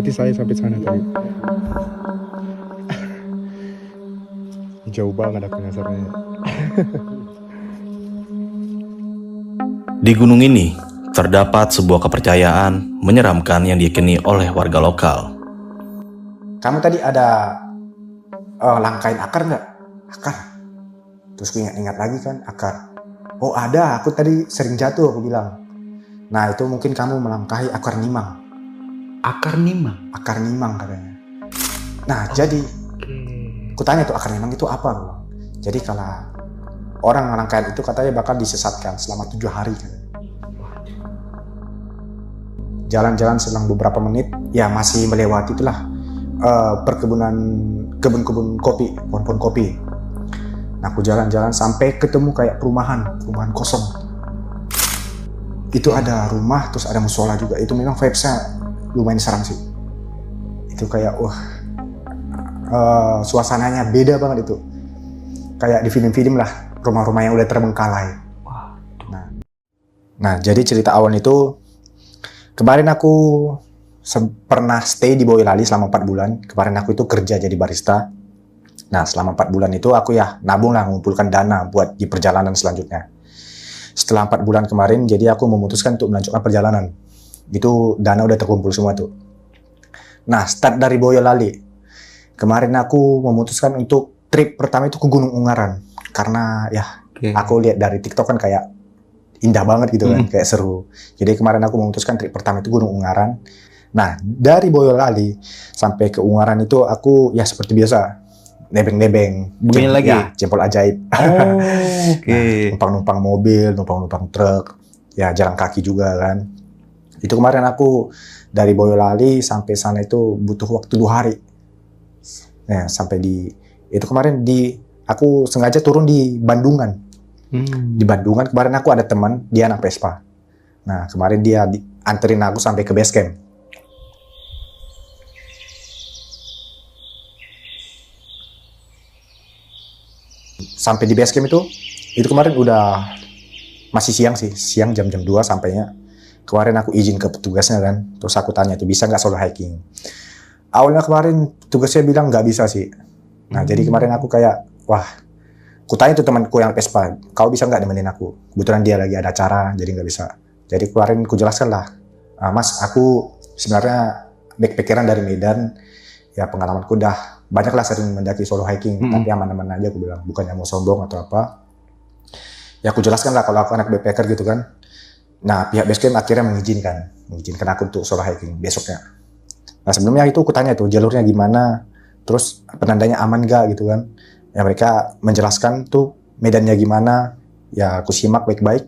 Berarti saya sampai sana tadi. Jauh banget aku nyasarnya. Di gunung ini terdapat sebuah kepercayaan menyeramkan yang diyakini oleh warga lokal. Kamu tadi ada langkain akar nggak? Akar. Terus gue ingat lagi kan akar. Oh ada, aku tadi sering jatuh aku bilang. Nah itu mungkin kamu melangkahi akar nimang. Akar nimang? Akar nimang katanya. Nah jadi, aku tanya tuh akar nimang itu apa? Bang? Jadi kalau orang melangkahi itu katanya bakal disesatkan selama 7 hari. Kan. Jalan-jalan selang beberapa menit, ya masih melewati itulah perkebunan, kebun-kebun kopi, pohon-pohon kopi. Nah aku jalan-jalan sampai ketemu kayak perumahan kosong. Itu ada rumah, terus ada musola juga. Itu memang vibes-nya lumayan seram sih. Itu kayak suasananya beda banget itu. Kayak di film-film lah, rumah-rumah yang udah terbengkalai. Nah jadi cerita awal itu, kemarin aku pernah stay di Boyolali selama 4 bulan. Kemarin aku itu kerja jadi barista. Nah selama 4 bulan itu aku ya nabung lah, mengumpulkan dana buat di perjalanan selanjutnya. Setelah 4 bulan kemarin, jadi aku memutuskan untuk melanjutkan perjalanan. Itu dana udah terkumpul semua tuh. Nah start dari Boyolali. Kemarin aku memutuskan untuk trip pertama itu ke Gunung Ungaran. Karena ya aku lihat dari TikTok kan kayak indah banget gitu kan, kayak seru. Jadi kemarin aku memutuskan trip pertama itu Gunung Ungaran. Nah dari Boyolali sampai ke Ungaran itu aku ya seperti biasa. Nebeng-nebeng, begini lagi ya, jempol ajaib. Numpang-numpang mobil, numpang-numpang truk, ya jalan kaki juga kan. Itu kemarin aku dari Boyolali sampai sana itu butuh waktu 2 hari. Ya, sampai itu kemarin aku sengaja turun di Bandungan. Di Bandungan kemarin aku ada teman, dia anak Vespa. Nah kemarin dia anterin aku sampai ke base camp. Sampai di base camp itu kemarin udah masih siang sih, siang jam-jam 2 sampainya. Kemarin aku izin ke petugasnya kan, terus aku tanya tuh bisa nggak solo hiking. Awalnya kemarin tugasnya bilang nggak bisa sih. Nah jadi kemarin aku kayak, wah, aku tanya tuh temanku yang Vespa, kau bisa nggak nemenin aku? Kebetulan dia lagi ada acara, jadi nggak bisa. Jadi kemarin aku jelaskan lah, Mas, aku sebenarnya backpackeran dari Medan, ya pengalamanku udah banyak lah sering mendaki solo hiking, tapi aman-aman aja aku bilang, bukannya mau sombong atau apa. Ya aku jelaskan lah kalau aku anak backpacker gitu kan. Nah pihak basecamp akhirnya mengizinkan aku untuk solo hiking besoknya. Nah sebelumnya itu aku tanya tuh jalurnya gimana, terus penandanya aman gak gitu kan. Ya mereka menjelaskan tuh medannya gimana, ya aku simak baik-baik.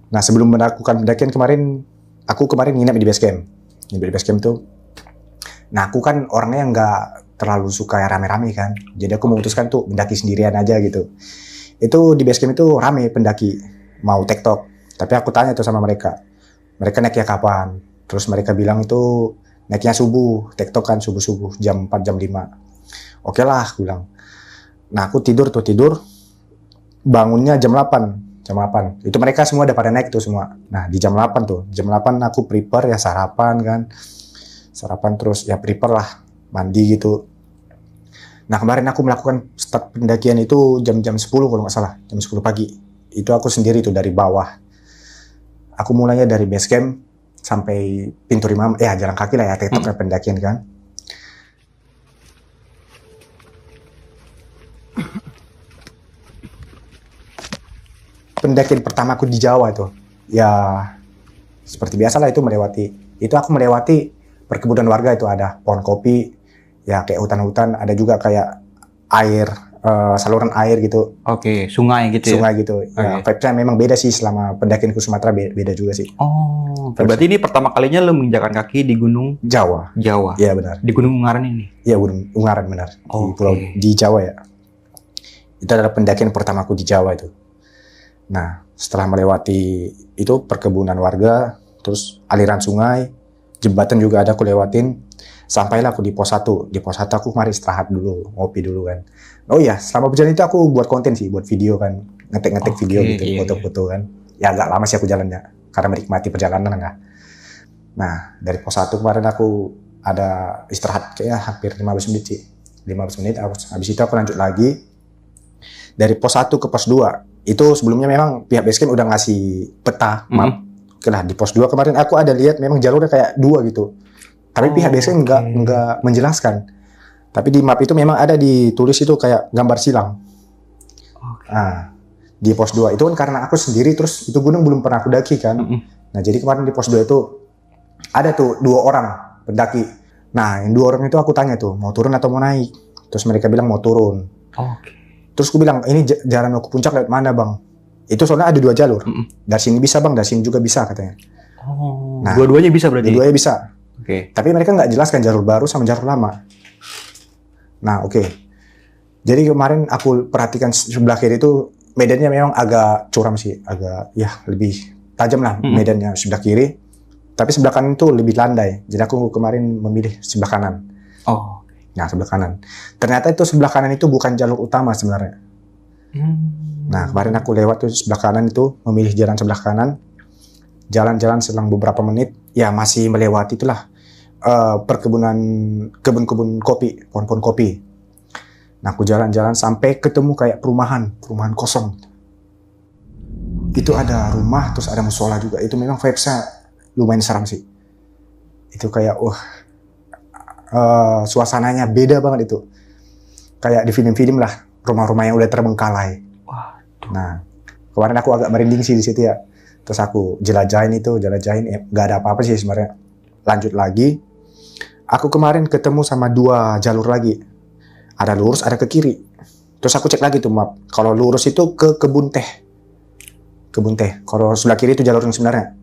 Nah sebelum melakukan pendakian kemarin, aku nginep di basecamp. Nginep di basecamp tuh. Nah aku kan orangnya nggak terlalu suka yang rame-rame kan. Jadi aku memutuskan tuh mendaki sendirian aja gitu. Itu di basecamp itu rame pendaki, mau tektok. Tapi aku tanya tuh sama mereka naiknya kapan? Terus mereka bilang itu naiknya subuh, tektok kan subuh-subuh, jam 4, jam 5. Oke lah, aku bilang. Nah aku tidur, bangunnya jam 8. Itu mereka semua udah pada naik tuh semua. Nah di jam 8 aku prepare ya sarapan kan. Sarapan terus ya prepare lah, mandi gitu. Nah kemarin aku melakukan start pendakian itu jam 10 kalau nggak salah, jam 10 pagi. Itu aku sendiri tuh dari bawah. Aku mulainya dari base camp sampai pintu 5, jalan kaki lah ya, tektok pendakian kan. Pendakian pertama aku di Jawa itu, ya seperti biasa lah itu aku melewati perkebunan warga itu ada pohon kopi, ya kayak hutan-hutan, ada juga kayak air, saluran air gitu. Oke, sungai gitu ya? Sungai gitu. Ya, vibe-nya memang beda sih selama pendakian ke Sumatera, beda juga sih. Oh, berarti ini pertama kalinya lo menginjakan kaki di Gunung Jawa. Iya benar. Di Gunung Ungaran ini? Iya, Gunung Ungaran benar. Di pulau di Jawa ya. Itu adalah pendakian pertamaku di Jawa itu. Nah, setelah melewati itu perkebunan warga, terus aliran sungai, jembatan juga ada aku lewatin. Sampailah aku di pos 1. Di pos 1 aku kemarin istirahat dulu, ngopi dulu kan. Oh iya, selama perjalanan itu aku buat konten sih, buat video kan. Ngetik video gitu, foto-foto kan. Ya agak lama sih aku jalannya, karena menikmati perjalanan kan. Nah, dari pos 1 kemarin aku ada istirahat kayaknya hampir 15 menit sih. 15 menit, habis itu aku lanjut lagi dari pos 1 ke pos 2. Itu sebelumnya memang pihak basecamp udah ngasih peta map. Oke lah, di pos 2 kemarin aku ada lihat memang jalurnya kayak 2 gitu. Tapi pihak basecamp nggak menjelaskan. Tapi di map itu memang ada ditulis itu kayak gambar silang. Nah, di pos 2 itu kan karena aku sendiri, terus itu gunung belum pernah aku daki kan. Nah, jadi kemarin di pos 2 itu ada tuh 2 orang pendaki. Nah, yang 2 orang itu aku tanya tuh, mau turun atau mau naik? Terus mereka bilang mau turun. Terus aku bilang, ini jalan mau ke puncak lewat mana bang? Itu soalnya ada 2 jalur. Dari sini bisa bang, dari sini juga bisa katanya. Nah, dua-duanya bisa berarti? Dua-duanya bisa. Oke. Tapi mereka nggak jelaskan jalur baru sama jalur lama. Nah, oke. Jadi kemarin aku perhatikan sebelah kiri itu medannya memang agak curam sih, agak ya lebih tajam lah medannya sebelah kiri. Tapi sebelah kanan itu lebih landai. Jadi aku kemarin memilih sebelah kanan. Nah, sebelah kanan. Ternyata itu sebelah kanan itu bukan jalur utama sebenarnya. Nah, kemarin aku lewat tuh sebelah kanan itu, memilih jalan sebelah kanan. Jalan-jalan selang beberapa menit, ya masih melewati itulah perkebunan, kebun-kebun kopi, pohon-pohon kopi. Nah, aku jalan-jalan sampai ketemu kayak perumahan kosong. Itu ada rumah, terus ada musola juga. Itu memang vibes-nya lumayan seram sih. Itu kayak, suasananya beda banget itu. Kayak di film-film lah, rumah-rumah yang udah terbengkalai. Nah, kemarin aku agak merinding sih di situ ya. Terus aku jelajahin, nggak ada apa-apa sih sebenarnya. Lanjut lagi, aku kemarin ketemu sama 2 jalur lagi. Ada lurus, ada ke kiri. Terus aku cek lagi tuh map. Kalau lurus itu ke kebun teh. Kalau sebelah kiri itu jalur yang sebenarnya.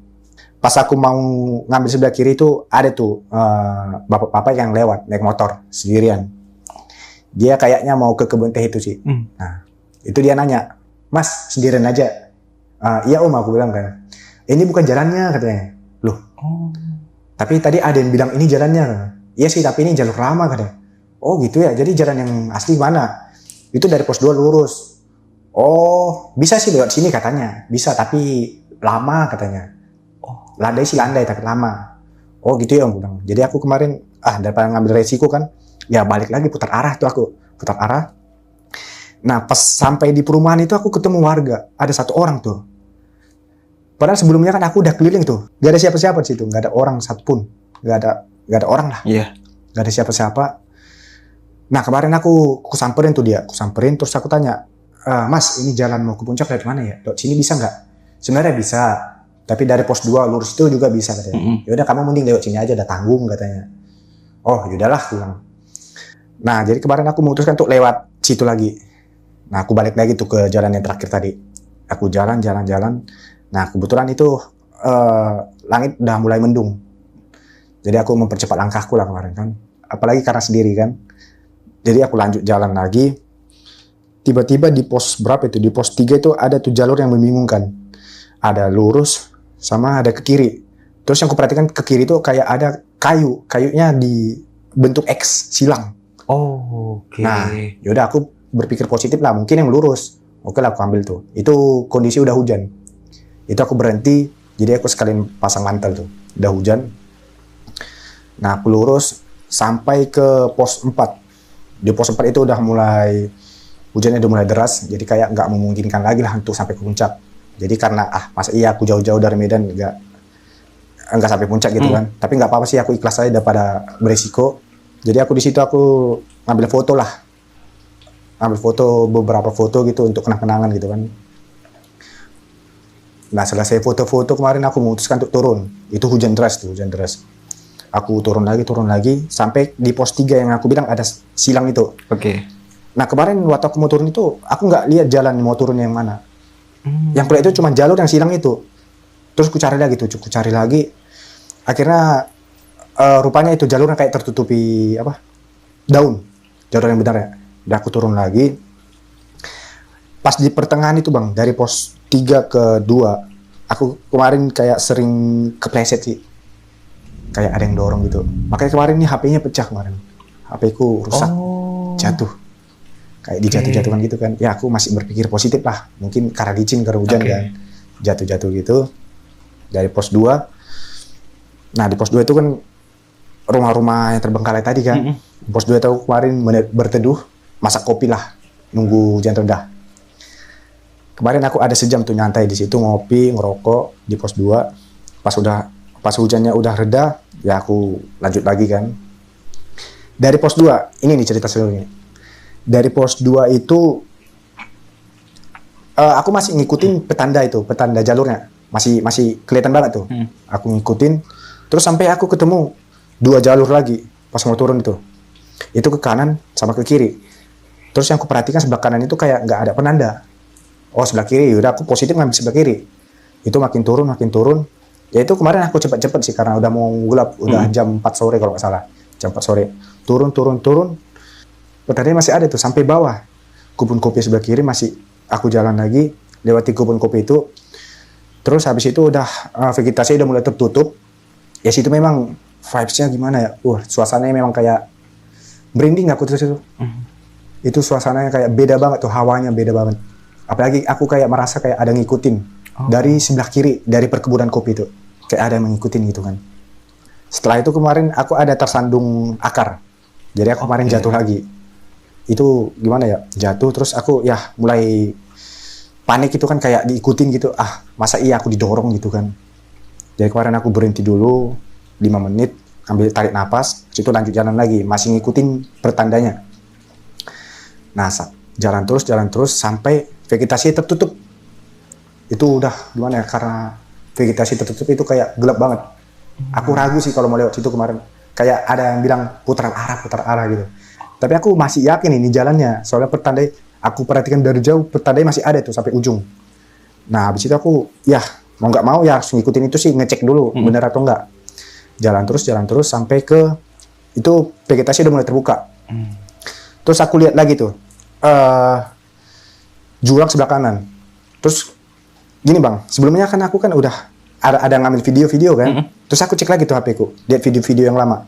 Pas aku mau ngambil sebelah kiri itu ada tuh bapak-bapak yang lewat naik motor sendirian. Dia kayaknya mau ke kebun teh itu sih. Nah, itu dia nanya, Mas sendirian aja? Iya om, aku bilang kan. Ini bukan jalannya katanya. Loh. Tapi tadi ada yang bilang ini jalannya. Iya sih, tapi ini jalur lama katanya. Oh gitu ya, jadi jalan yang asli mana? Itu dari pos 2 lurus. Oh, bisa sih lewat sini katanya. Bisa, tapi lama katanya. Landai sih landai, tapi lama. Oh gitu ya om, bilang. Jadi aku kemarin, daripada ngambil resiko kan, ya balik lagi putar arah tuh aku. Putar arah. Nah, pas sampai di perumahan itu aku ketemu warga. Ada 1 orang tuh. Padahal sebelumnya kan aku udah keliling tuh. Gak ada siapa-siapa di situ. Gak ada orang satupun. Gak ada orang lah. Gak ada siapa-siapa. Nah, kemarin aku samperin tuh dia. Aku samperin, terus aku tanya, Mas, ini jalan mau ke puncak dari mana ya? Sini bisa nggak? Sebenarnya bisa. Tapi dari pos 2 lurus itu juga bisa katanya. Yaudah, kamu mending lewat sini aja, udah tanggung katanya. Oh, yaudahlah, pulang. Nah, jadi kemarin aku memutuskan untuk lewat situ lagi. Nah, aku balik lagi tuh ke jalan yang terakhir tadi. Aku jalan. Nah, kebetulan itu langit udah mulai mendung. Jadi aku mempercepat langkahku lah kemarin kan. Apalagi karena sendiri kan. Jadi aku lanjut jalan lagi. Tiba-tiba di pos berapa itu? Di pos 3 itu ada tuh jalur yang membingungkan. Ada lurus sama ada ke kiri. Terus yang aku perhatikan ke kiri itu kayak ada kayunya di bentuk X silang. Nah, yaudah aku berpikir positif lah, mungkin yang lurus. Oke lah, aku ambil tuh. Itu kondisi udah hujan. Itu aku berhenti, jadi aku sekalian pasang mantel tuh. Udah hujan. Nah, aku lurus sampai ke pos 4. Di pos 4 itu udah mulai, hujannya udah mulai deras, jadi kayak nggak memungkinkan lagi lah untuk sampai ke puncak. Jadi karena, masa iya aku jauh-jauh dari Medan, nggak sampai puncak gitu kan. Tapi nggak apa-apa sih, aku ikhlas aja daripada beresiko. Jadi aku di situ aku ngambil foto lah. Beberapa foto gitu untuk kenang-kenangan gitu kan. Nah, selesai foto-foto kemarin aku memutuskan untuk turun. Itu hujan deras. Aku turun lagi sampai di pos 3 yang aku bilang ada silang itu. Nah, kemarin waktu aku mau turun itu aku nggak lihat jalan mau turun yang mana. Yang kulihat itu cuma jalur yang silang itu. Terus ku cari lagi. Akhirnya rupanya itu jalurnya kayak tertutupi daun. Jalur yang benar ya. Udah aku turun lagi. Pas di pertengahan itu bang, dari pos 3 ke 2, aku kemarin kayak sering kepleset sih. Kayak ada yang dorong gitu. Makanya kemarin nih HP-nya pecah kemarin. HP-ku rusak, jatuh. Kayak dijatuh-jatuhkan gitu kan. Ya aku masih berpikir positif lah. Mungkin karena licin, karena hujan kan. Jatuh-jatuh gitu. Dari pos 2. Nah di pos 2 itu kan rumah-rumah yang terbengkalai tadi kan. Pos 2 itu kemarin berteduh, masak kopi lah, nunggu hujan reda. Kemarin aku ada sejam tuh nyantai di situ, ngopi, ngerokok di pos 2. Pas hujannya udah reda, ya aku lanjut lagi kan. Dari pos 2, ini nih cerita seluruhnya. Dari pos 2 itu aku masih ngikutin petanda jalurnya. Masih kelihatan banget tuh. Aku ngikutin, terus sampai aku ketemu 2 jalur lagi pas mau turun itu. Itu ke kanan sama ke kiri. Terus yang aku perhatikan sebelah kanan itu kayak nggak ada penanda. Oh, sebelah kiri, udah aku positif ngambil sebelah kiri. Itu makin turun. Ya itu kemarin aku cepet-cepet sih karena udah mau gelap, udah jam 4 sore kalau nggak salah. Jam 4 sore. Turun. Petandanya masih ada tuh sampai bawah. Kebun kopi sebelah kiri masih aku jalan lagi, lewati kebun kopi itu. Terus habis itu udah vegetasi udah mulai tertutup. Ya situ memang vibes-nya gimana ya? Suasananya memang kayak merinding aku terus itu. Itu suasananya kayak beda banget tuh, hawanya beda banget. Apalagi aku kayak merasa kayak ada ngikutin dari sebelah kiri, dari perkebunan kopi itu. Kayak ada yang ngikutin gitu kan. Setelah itu kemarin aku ada tersandung akar. Jadi aku kemarin jatuh lagi. Itu gimana ya? Jatuh terus aku ya mulai panik itu kan kayak diikutin gitu. Masa iya aku didorong gitu kan. Jadi kemarin aku berhenti dulu 5 menit, ambil tarik napas, situ lanjut jalan lagi, masih ngikutin pertandanya. Nah, jalan terus sampai vegetasi tertutup. Itu udah gimana ya, karena vegetasi tertutup itu kayak gelap banget. Aku ragu sih kalau mau lewat situ kemarin. Kayak ada yang bilang putar arah gitu. Tapi aku masih yakin ini jalannya. Soalnya pertandai, aku perhatikan dari jauh, pertandai masih ada tuh sampai ujung. Nah, habis itu aku, ya mau nggak mau ya harus ngikutin itu sih, ngecek dulu bener atau enggak. Jalan terus sampai ke, itu vegetasi udah mulai terbuka. Terus aku lihat lagi tuh, jurang sebelah kanan. Terus gini bang, sebelumnya kan aku kan udah ada ngambil video-video kan. Terus aku cek lagi tuh HP ku, lihat video-video yang lama.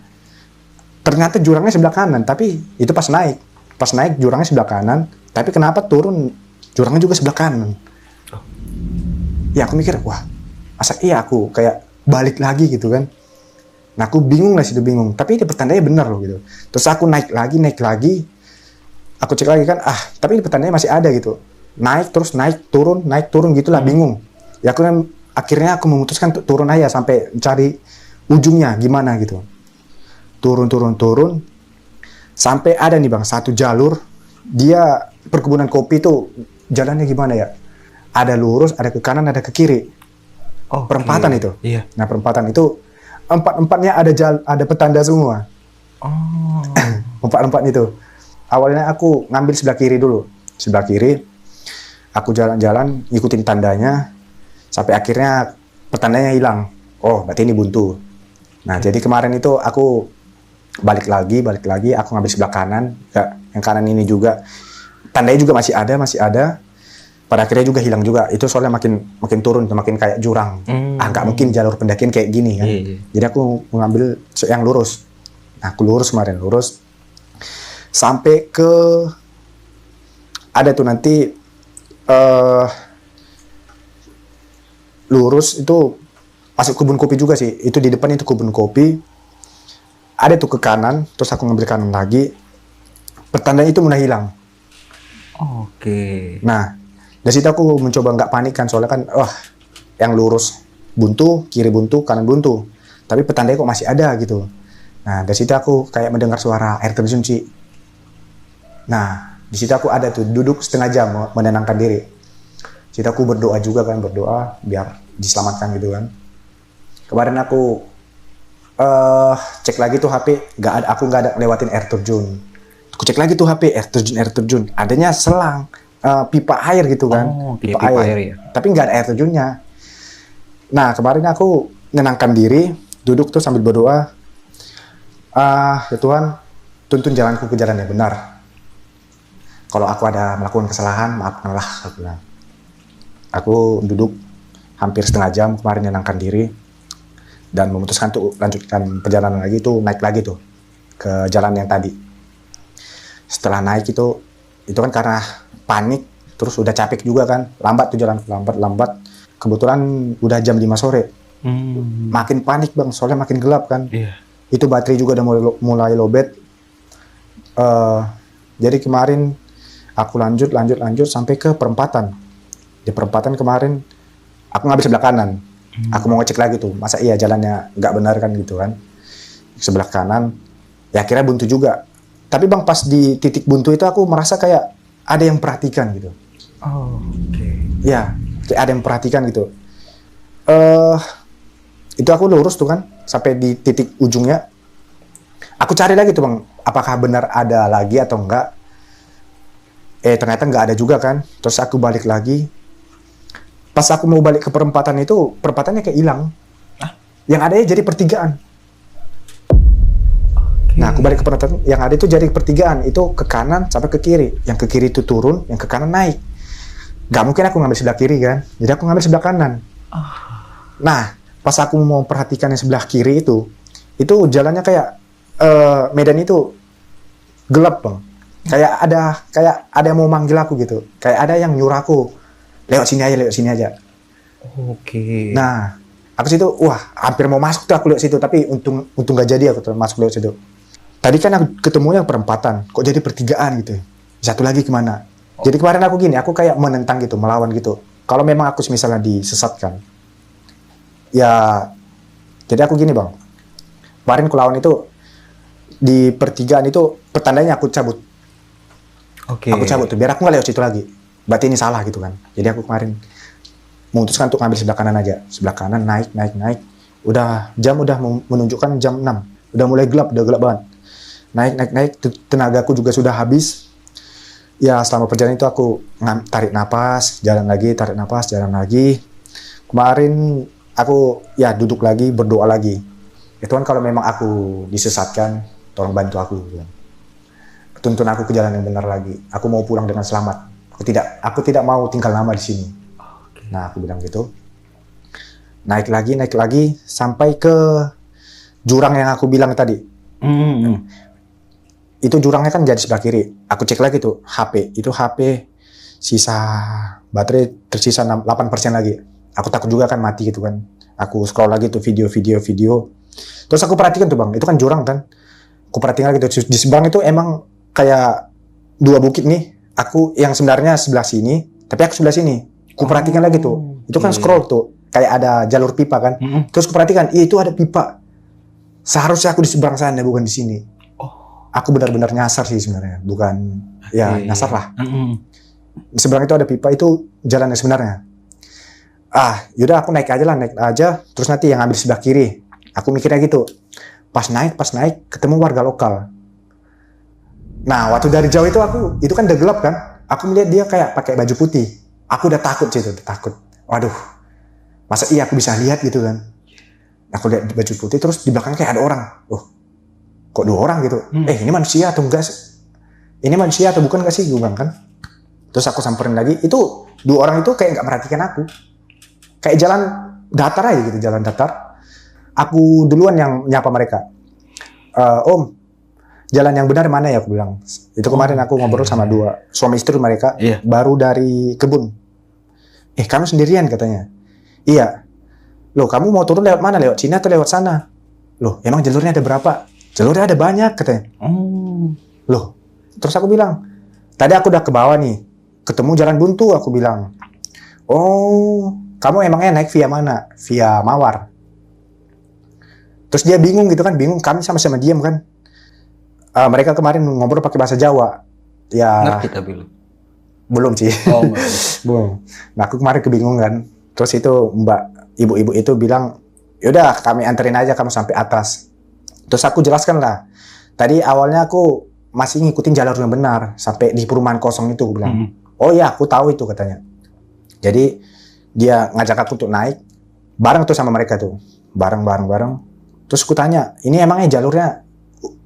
Ternyata jurangnya sebelah kanan, tapi itu pas naik jurangnya sebelah kanan, tapi kenapa turun jurangnya juga sebelah kanan. Ya aku mikir, wah masa iya aku kayak balik lagi gitu kan. Nah aku bingung, tapi itu pertandanya benar loh gitu. Terus aku naik lagi, aku cek lagi kan, tapi pertandanya masih ada gitu. Naik turun gitulah, bingung. Ya akhirnya aku memutuskan untuk turun aja sampai cari ujungnya gimana gitu. Turun sampai ada nih bang, satu jalur, dia perkebunan kopi tuh jalannya gimana ya, ada lurus, ada ke kanan, ada ke kiri. Perempatan itu. Iya. Nah perempatan itu empat-empatnya ada petanda semua. Empat-empat itu. Awalnya aku ngambil sebelah kiri dulu. Sebelah kiri, aku jalan-jalan, ngikutin tandanya, sampai akhirnya petandanya hilang. Oh, berarti ini buntu. Nah, jadi kemarin itu aku balik lagi, aku ngambil sebelah kanan. Yang kanan ini juga, tandanya juga masih ada. Pada akhirnya juga hilang juga. Itu soalnya makin turun, makin kayak jurang. Nggak mungkin jalur pendakian kayak gini kan. Jadi aku mengambil yang lurus. Nah, aku lurus sampai ke ada tuh nanti lurus itu masuk kebun kopi juga sih. Itu di depan itu kebun kopi. Ada tuh ke kanan, terus aku ngambil kanan lagi. Pertandanya itu mulai hilang. Nah, dari situ aku mencoba nggak panik kan, soalnya kan, yang lurus buntu, kiri buntu, kanan buntu. Tapi pertandanya kok masih ada gitu. Nah, dari situ aku kayak mendengar suara air terjun sih. Nah, di situ aku ada tuh duduk setengah jam menenangkan diri. Situ aku berdoa biar diselamatkan gitu kan. Kemarin aku cek lagi tuh HP, aku nggak ada lewatin air terjun. Aku cek lagi tuh HP, air terjun. Adanya selang, pipa air gitu kan. Pipa air. Ya. Tapi nggak ada air terjunnya. Nah, kemarin aku menenangkan diri, duduk tuh sambil berdoa. Ya Tuhan, tuntun jalanku ke jalan yang benar. Kalau aku ada melakukan kesalahan, maafkanlah. Aku duduk hampir setengah jam kemarin menenangkan diri dan memutuskan untuk lanjutkan perjalanan lagi, tuh naik lagi tuh ke jalan yang tadi. Setelah naik itu kan karena panik, terus udah capek juga kan, lambat tuh jalan, lambat. Kebetulan udah jam 5 sore. Makin panik bang, soalnya makin gelap kan. Itu baterai juga udah mulai lowbat. Jadi kemarin aku lanjut sampai ke perempatan. Di perempatan kemarin aku ngambil sebelah kanan. Aku mau ngecek lagi tuh, masa iya jalannya nggak benar kan gitu kan. Sebelah kanan, ya akhirnya buntu juga. Tapi bang, pas di titik buntu itu aku merasa kayak ada yang perhatikan gitu. Oh, oke. Ya, kayak ada yang perhatikan gitu. Itu aku lurus tuh kan, sampai di titik ujungnya. Aku cari lagi tuh bang, apakah benar ada lagi atau enggak. Ternyata nggak ada juga kan. Terus aku balik lagi. Pas aku mau balik ke perempatan itu, perempatannya kayak hilang. Yang ada jadi pertigaan. Nah, aku balik ke perempatan, yang ada itu jadi pertigaan. Itu ke kanan sampai ke kiri. Yang ke kiri itu turun, yang ke kanan naik. Gak mungkin aku ngambil sebelah kiri kan. Jadi aku ngambil sebelah kanan. Nah, pas aku mau perhatikan yang sebelah kiri itu jalannya kayak medan itu gelap bang. Kayak ada yang mau manggil aku gitu. Kayak ada yang nyuruh aku lewat sini aja. Oke. Nah, aku situ, wah, hampir mau masuk tuh aku lewat situ, tapi untung gak jadi aku tuh masuk lewat situ. Tadi kan aku ketemunya perempatan, kok jadi pertigaan gitu. Satu lagi kemana? Jadi kemarin aku gini, aku kayak menentang gitu, melawan gitu. Kalau memang aku misalnya disesatkan, ya, jadi aku gini bang. Kemarin aku lawan itu di pertigaan itu pertandanya aku cabut. Oke. Aku cabut tuh, biar aku nggak lewat situ lagi. Berarti ini salah gitu kan. Jadi aku kemarin memutuskan untuk ngambil sebelah kanan aja. Sebelah kanan naik. Jam udah menunjukkan jam 6. Udah mulai gelap, udah gelap banget. Naik. Tenagaku juga sudah habis. Ya selama perjalanan itu aku tarik napas, jalan lagi. Kemarin aku ya duduk lagi, berdoa lagi. Ya Tuhan, kalau memang aku disesatkan, tolong bantu aku. Tuntun aku ke jalan yang benar lagi. Aku mau pulang dengan selamat. Aku tidak mau tinggal lama di sini. Nah, aku bilang gitu. Naik lagi sampai ke jurang yang aku bilang tadi. Itu jurangnya kan jadi sebelah kiri. Aku cek lagi tuh HP. Itu HP sisa baterai tersisa 8% lagi. Aku takut juga kan mati gitu kan. Aku scroll lagi tuh video. Terus aku perhatikan tuh bang, itu kan jurang kan. Aku perhatikan lagi tuh, di seberang itu emang kayak dua bukit nih. Aku yang sebenarnya sebelah sini, tapi aku sebelah sini. Aku perhatikan lagi tuh. Itu kan scroll tuh, kayak ada jalur pipa kan. Terus aku perhatikan, itu ada pipa. Seharusnya aku di seberang sana, bukan di sini. Aku benar-benar nyasar sih sebenarnya, bukan ya nyasar lah. Di seberang itu ada pipa, itu jalan yang sebenarnya. Yaudah aku naik aja. Terus nanti yang ambil sebelah kiri. Aku mikirnya gitu. Pas naik, ketemu warga lokal. Nah, waktu dari jauh itu kan udah gelap kan. Aku melihat dia kayak pakai baju putih. Aku udah takut sih, takut. Waduh, masa iya aku bisa lihat gitu kan. Aku lihat baju putih, terus di belakang kayak ada orang. Kok 2 orang gitu? Ini manusia atau enggak sih? Ini manusia atau bukan enggak sih? Gue bilang kan. Terus aku samperin lagi, itu 2 orang itu kayak nggak merhatikan aku. Kayak jalan datar aja gitu, jalan datar. Aku duluan yang nyapa mereka. Om, jalan yang benar mana ya, aku bilang. Itu kemarin aku ngobrol sama 2 suami istri mereka, baru dari kebun. Kamu sendirian katanya. Iya. Loh, kamu mau turun lewat mana? Lewat sini atau lewat sana? Loh, emang jalurnya ada berapa? Jalurnya ada banyak katanya. Loh, terus aku bilang, tadi aku udah ke bawah nih, ketemu jalan buntu, aku bilang. Oh, kamu emangnya naik via mana? Via Mawar. Terus dia bingung gitu kan, kami sama-sama diam kan. Mereka kemarin ngobrol pakai bahasa Jawa. Ya. Ngerti tapi lu? Belum sih. Belum. Nah, aku kemarin kebingungan. Terus itu ibu-ibu itu bilang, yaudah kami anterin aja kamu sampai atas. Terus aku jelaskan lah. Tadi awalnya aku masih ngikutin jalur yang benar sampai di perumahan kosong itu, aku bilang. Oh iya, aku tahu itu katanya. Jadi dia ngajak aku untuk naik bareng tuh sama mereka tuh. Bareng. Terus aku tanya, ini emangnya jalurnya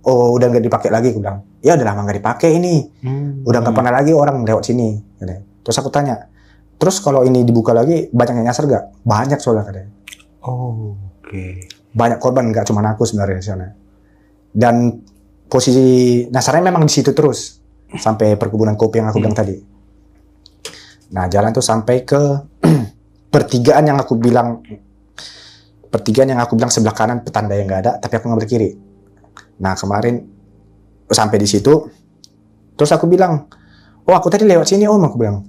udah nggak dipakai lagi? Aku bilang, ya udah lama nggak dipakai ini. Udah nggak pernah lagi orang lewat sini. Terus aku tanya, terus kalau ini dibuka lagi banyak yang nyasar nggak? Banyak soalnya katanya. Oke. Banyak korban, nggak cuma aku sebenarnya di sana. Dan posisi nyasarnya memang di situ terus sampai perkebunan kopi yang aku bilang tadi. Nah, jalan tuh sampai ke pertigaan yang aku bilang sebelah kanan petanda yang nggak ada, tapi aku ngambil kiri. Nah kemarin sampai di situ, terus aku bilang, oh aku tadi lewat sini om, aku bilang.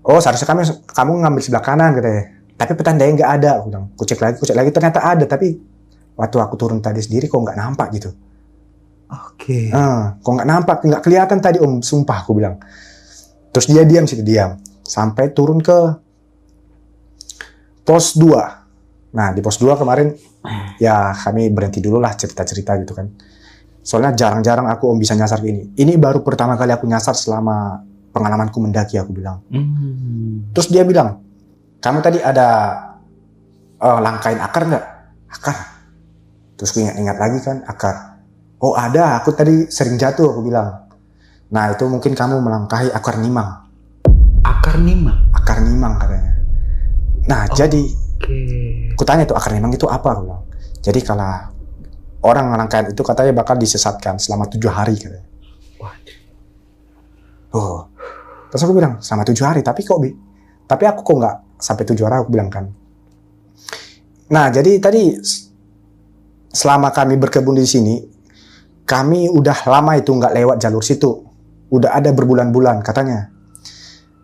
Oh seharusnya kamu ngambil sebelah kanan katanya. Tapi petandanya nggak ada, aku bilang. Kucek lagi ternyata ada, tapi waktu aku turun tadi sendiri kok nggak nampak gitu. Oke. Kok nggak nampak, nggak kelihatan tadi om, sumpah aku bilang. Terus dia diam sampai turun ke pos 2. Nah di pos 2 kemarin ya kami berhenti dulu lah cerita-cerita gitu kan. Soalnya jarang-jarang aku om bisa nyasar ke ini. Ini baru pertama kali aku nyasar selama pengalamanku mendaki, aku bilang. Terus dia bilang, kamu tadi ada langkain akar nggak? Akar. Terus aku ingat lagi kan, akar. Oh ada, aku tadi sering jatuh, aku bilang. Nah itu mungkin kamu melangkahi akar nimang. Akar nimang? Akar nimang katanya. Nah jadi, aku tanya tuh akar nimang itu apa, aku bilang. Jadi kalau orang melangkahi itu katanya bakal disesatkan selama 7 hari katanya. Oh, terus aku bilang selama 7 hari, tapi aku kok nggak sampai 7 hari, aku bilang kan. Nah jadi tadi selama kami berkebun di sini, kami udah lama itu nggak lewat jalur situ. Udah ada berbulan-bulan katanya.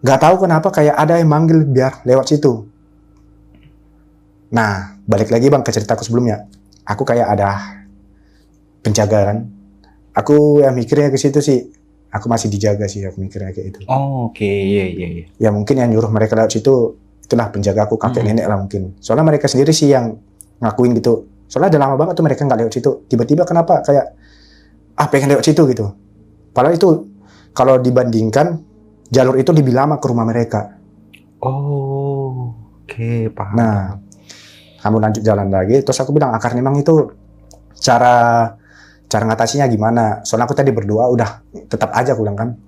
Nggak tahu kenapa kayak ada yang manggil biar lewat situ. Nah, balik lagi bang ke ceritaku sebelumnya. Aku kayak ada penjaga kan. Aku yang mikirnya ke situ sih. Aku masih dijaga sih, aku mikirnya kayak itu. Oh, oke, iya. Ya mungkin yang nyuruh mereka lewat situ, itulah penjaga aku, kakek nenek lah mungkin. Soalnya mereka sendiri sih yang ngakuin gitu. Soalnya udah lama banget tuh mereka nggak lewat situ. Tiba-tiba kenapa kayak pengen lewat situ gitu. Padahal itu kalau dibandingkan jalur itu lebih lama ke rumah mereka. Oh, oke, paham. Nah, kamu lanjut jalan lagi. Terus aku bilang akar nimang itu cara ngatasinya gimana? Soalnya aku tadi berdua udah tetap aja aku bilang kan.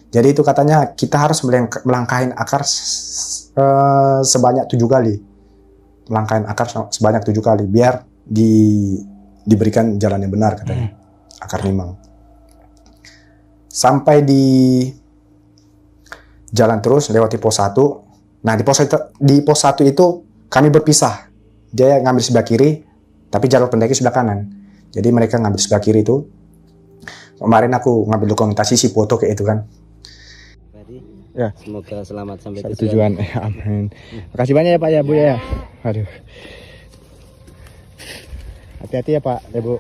Jadi itu katanya kita harus melangkahin akar sebanyak 7 kali. Melangkahin akar sebanyak 7 kali biar diberikan jalan yang benar katanya. Akar nimang. Sampai di jalan terus lewati pos 1. Nah, di pos 1 itu kami berpisah. Dia ngambil sebelah kiri, tapi jalur pendaki sebelah kanan. Jadi mereka ngambil sebelah kiri itu. Kemarin aku ngambil dokumentasi si foto kayak itu kan. Ya. Semoga selamat sampai Tujuan. Amin. Makasih banyak ya Pak ya Bu ya. Aduh. Hati-hati ya Pak ya Bu.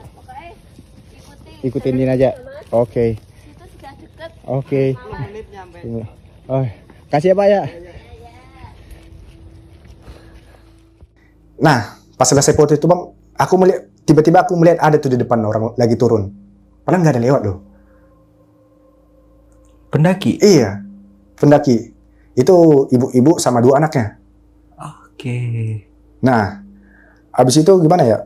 Ikutin aja. Oke. Itu sudah deket. Oke. 10 menit nyampe. Oh, kasih ya Pak ya. Nah, pas selesai foto itu bang, tiba-tiba aku melihat ada tuh di depan orang lagi turun. Padahal nggak ada lewat loh. Pendaki? Iya, pendaki. Itu ibu-ibu sama 2 anaknya. Oke. Nah, habis itu gimana ya?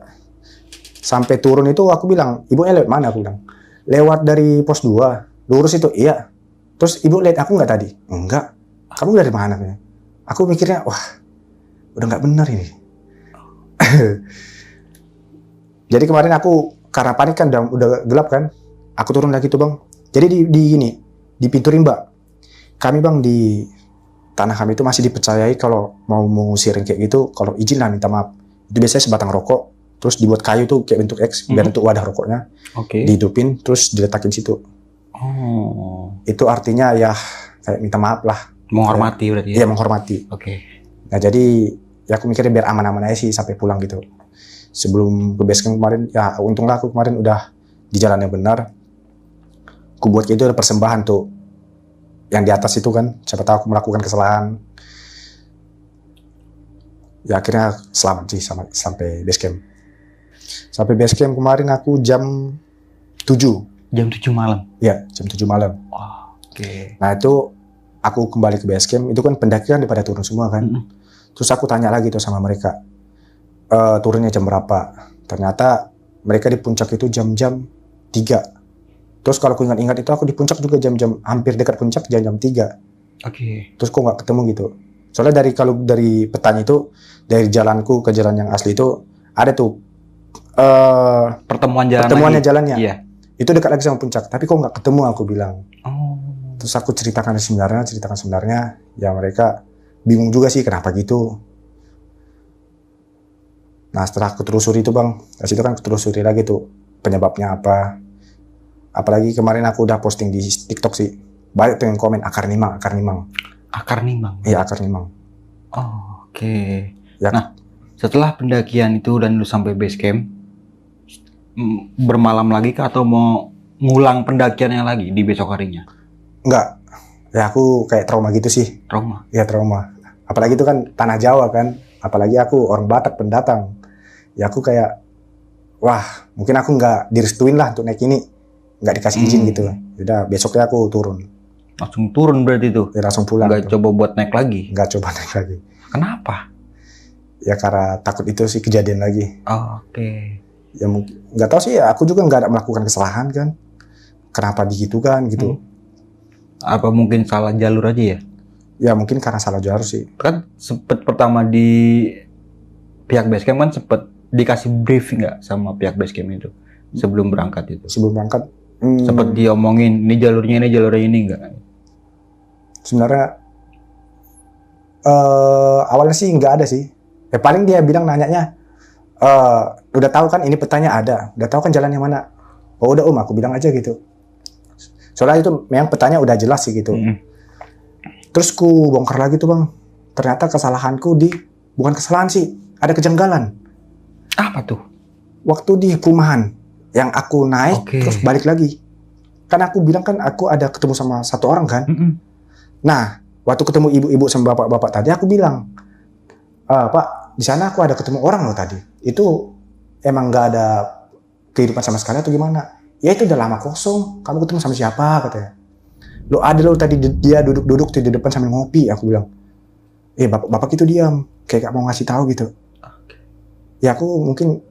Sampai turun itu aku bilang, ibunya lewat mana? Aku bilang, lewat dari pos 2, lurus itu, iya. Terus ibu lihat aku nggak tadi? Enggak. Kamu dari mana? Aku mikirnya, wah, udah nggak benar ini. Jadi kemarin aku, karena panik kan udah gelap kan, aku turun lagi tuh bang. Jadi di pintu rimba. Kami bang di tanah kami itu masih dipercayai kalau mau mengusirin kayak gitu, kalau izin lah minta maaf. Itu biasanya sebatang rokok, terus dibuat kayu tuh kayak bentuk X, biar bentuk wadah rokoknya. Oke. Dihidupin, terus diletakin situ. Oh. Itu artinya ya kayak minta maaf lah. Menghormati berarti ya? Iya menghormati. Oke. Nah jadi ya aku mikirnya biar aman-aman aja sih sampai pulang gitu. Sebelum ke base camp kemarin, ya untunglah aku kemarin udah di jalan yang benar. Aku buat itu ada persembahan tuh. Yang di atas itu kan, siapa tahu aku melakukan kesalahan. Ya akhirnya selamat sih sampai base camp. Sampai base camp kemarin aku jam 7. Jam 7 malam? Ya, jam 7 malam. Oh, oke. Nah itu aku kembali ke base camp, itu kan pendaki kan pada turun semua kan. Terus aku tanya lagi tuh sama mereka, turunnya jam berapa? Ternyata mereka di puncak itu jam-jam 3. Terus kalau aku ingat-ingat itu aku di puncak juga jam-jam hampir dekat puncak jam-jam 3. Oke. Terus kok nggak ketemu gitu. Soalnya dari petanya itu, dari jalanku ke jalan yang asli itu ada tuh Pertemuan jalan pertemuannya lagi? jalannya. Iya. Itu dekat lagi sama puncak, tapi kok nggak ketemu aku bilang. Oh. Terus aku ceritakan sebenarnya, ya mereka bingung juga sih kenapa gitu. Nah setelah aku telusuri itu bang, dari situ kan aku telusuri lagi tuh penyebabnya apa. Apalagi kemarin aku udah posting di TikTok sih. Banyak tuh yang komen akar nimang. Akar nimang. Iya, akar nimang. Oh, oke. Ya. Nah, setelah pendakian itu dan lu sampai base camp, bermalam lagi kah atau mau ngulang pendakiannya lagi di besok harinya? Enggak. Ya aku kayak trauma gitu sih. Trauma. Ya trauma. Apalagi itu kan tanah Jawa kan. Apalagi aku orang Batak pendatang. Ya aku kayak, wah mungkin aku nggak direstuin lah untuk naik ini. Nggak dikasih izin gitu. Udah besoknya aku turun. Langsung turun berarti itu? Ya langsung pulang. Nggak coba buat naik lagi? Nggak coba naik lagi. Kenapa? Ya karena takut itu sih kejadian lagi. Oh, oke. Ya mungkin nggak tahu sih ya, aku juga nggak ada melakukan kesalahan kan. Kenapa begitu kan gitu. Apa mungkin salah jalur aja ya? Ya mungkin karena salah jalur sih. Kan sempet pertama di pihak base camp kan sempet dikasih briefing nggak sama pihak base camp itu sebelum berangkat itu? Sebelum berangkat Sempet diomongin ini jalurnya ini nggak? sebenarnya awalnya sih nggak ada sih. Ya paling dia bilang nanyanya, udah tahu kan ini petanya ada, udah tahu kan jalan yang mana. Oh udah aku bilang aja gitu. Soalnya itu memang petanya udah jelas sih gitu. Terus ku bongkar lagi tuh bang. Ternyata kesalahanku bukan kesalahan sih, ada kejanggalan. Apa tuh? Waktu di perumahan yang aku naik terus balik lagi. Kan aku bilang kan aku ada ketemu sama satu orang kan. Nah, waktu ketemu ibu-ibu sama bapak-bapak tadi aku bilang, Pak, di sana aku ada ketemu orang loh tadi. Itu emang nggak ada kehidupan sama sekali atau gimana? Ya itu udah lama kosong. Kamu ketemu sama siapa katanya? Lo ada lo tadi dia duduk-duduk di depan sambil ngopi. Aku bilang, bapak itu diam, kayak gak mau ngasih tahu gitu. Ya aku mungkin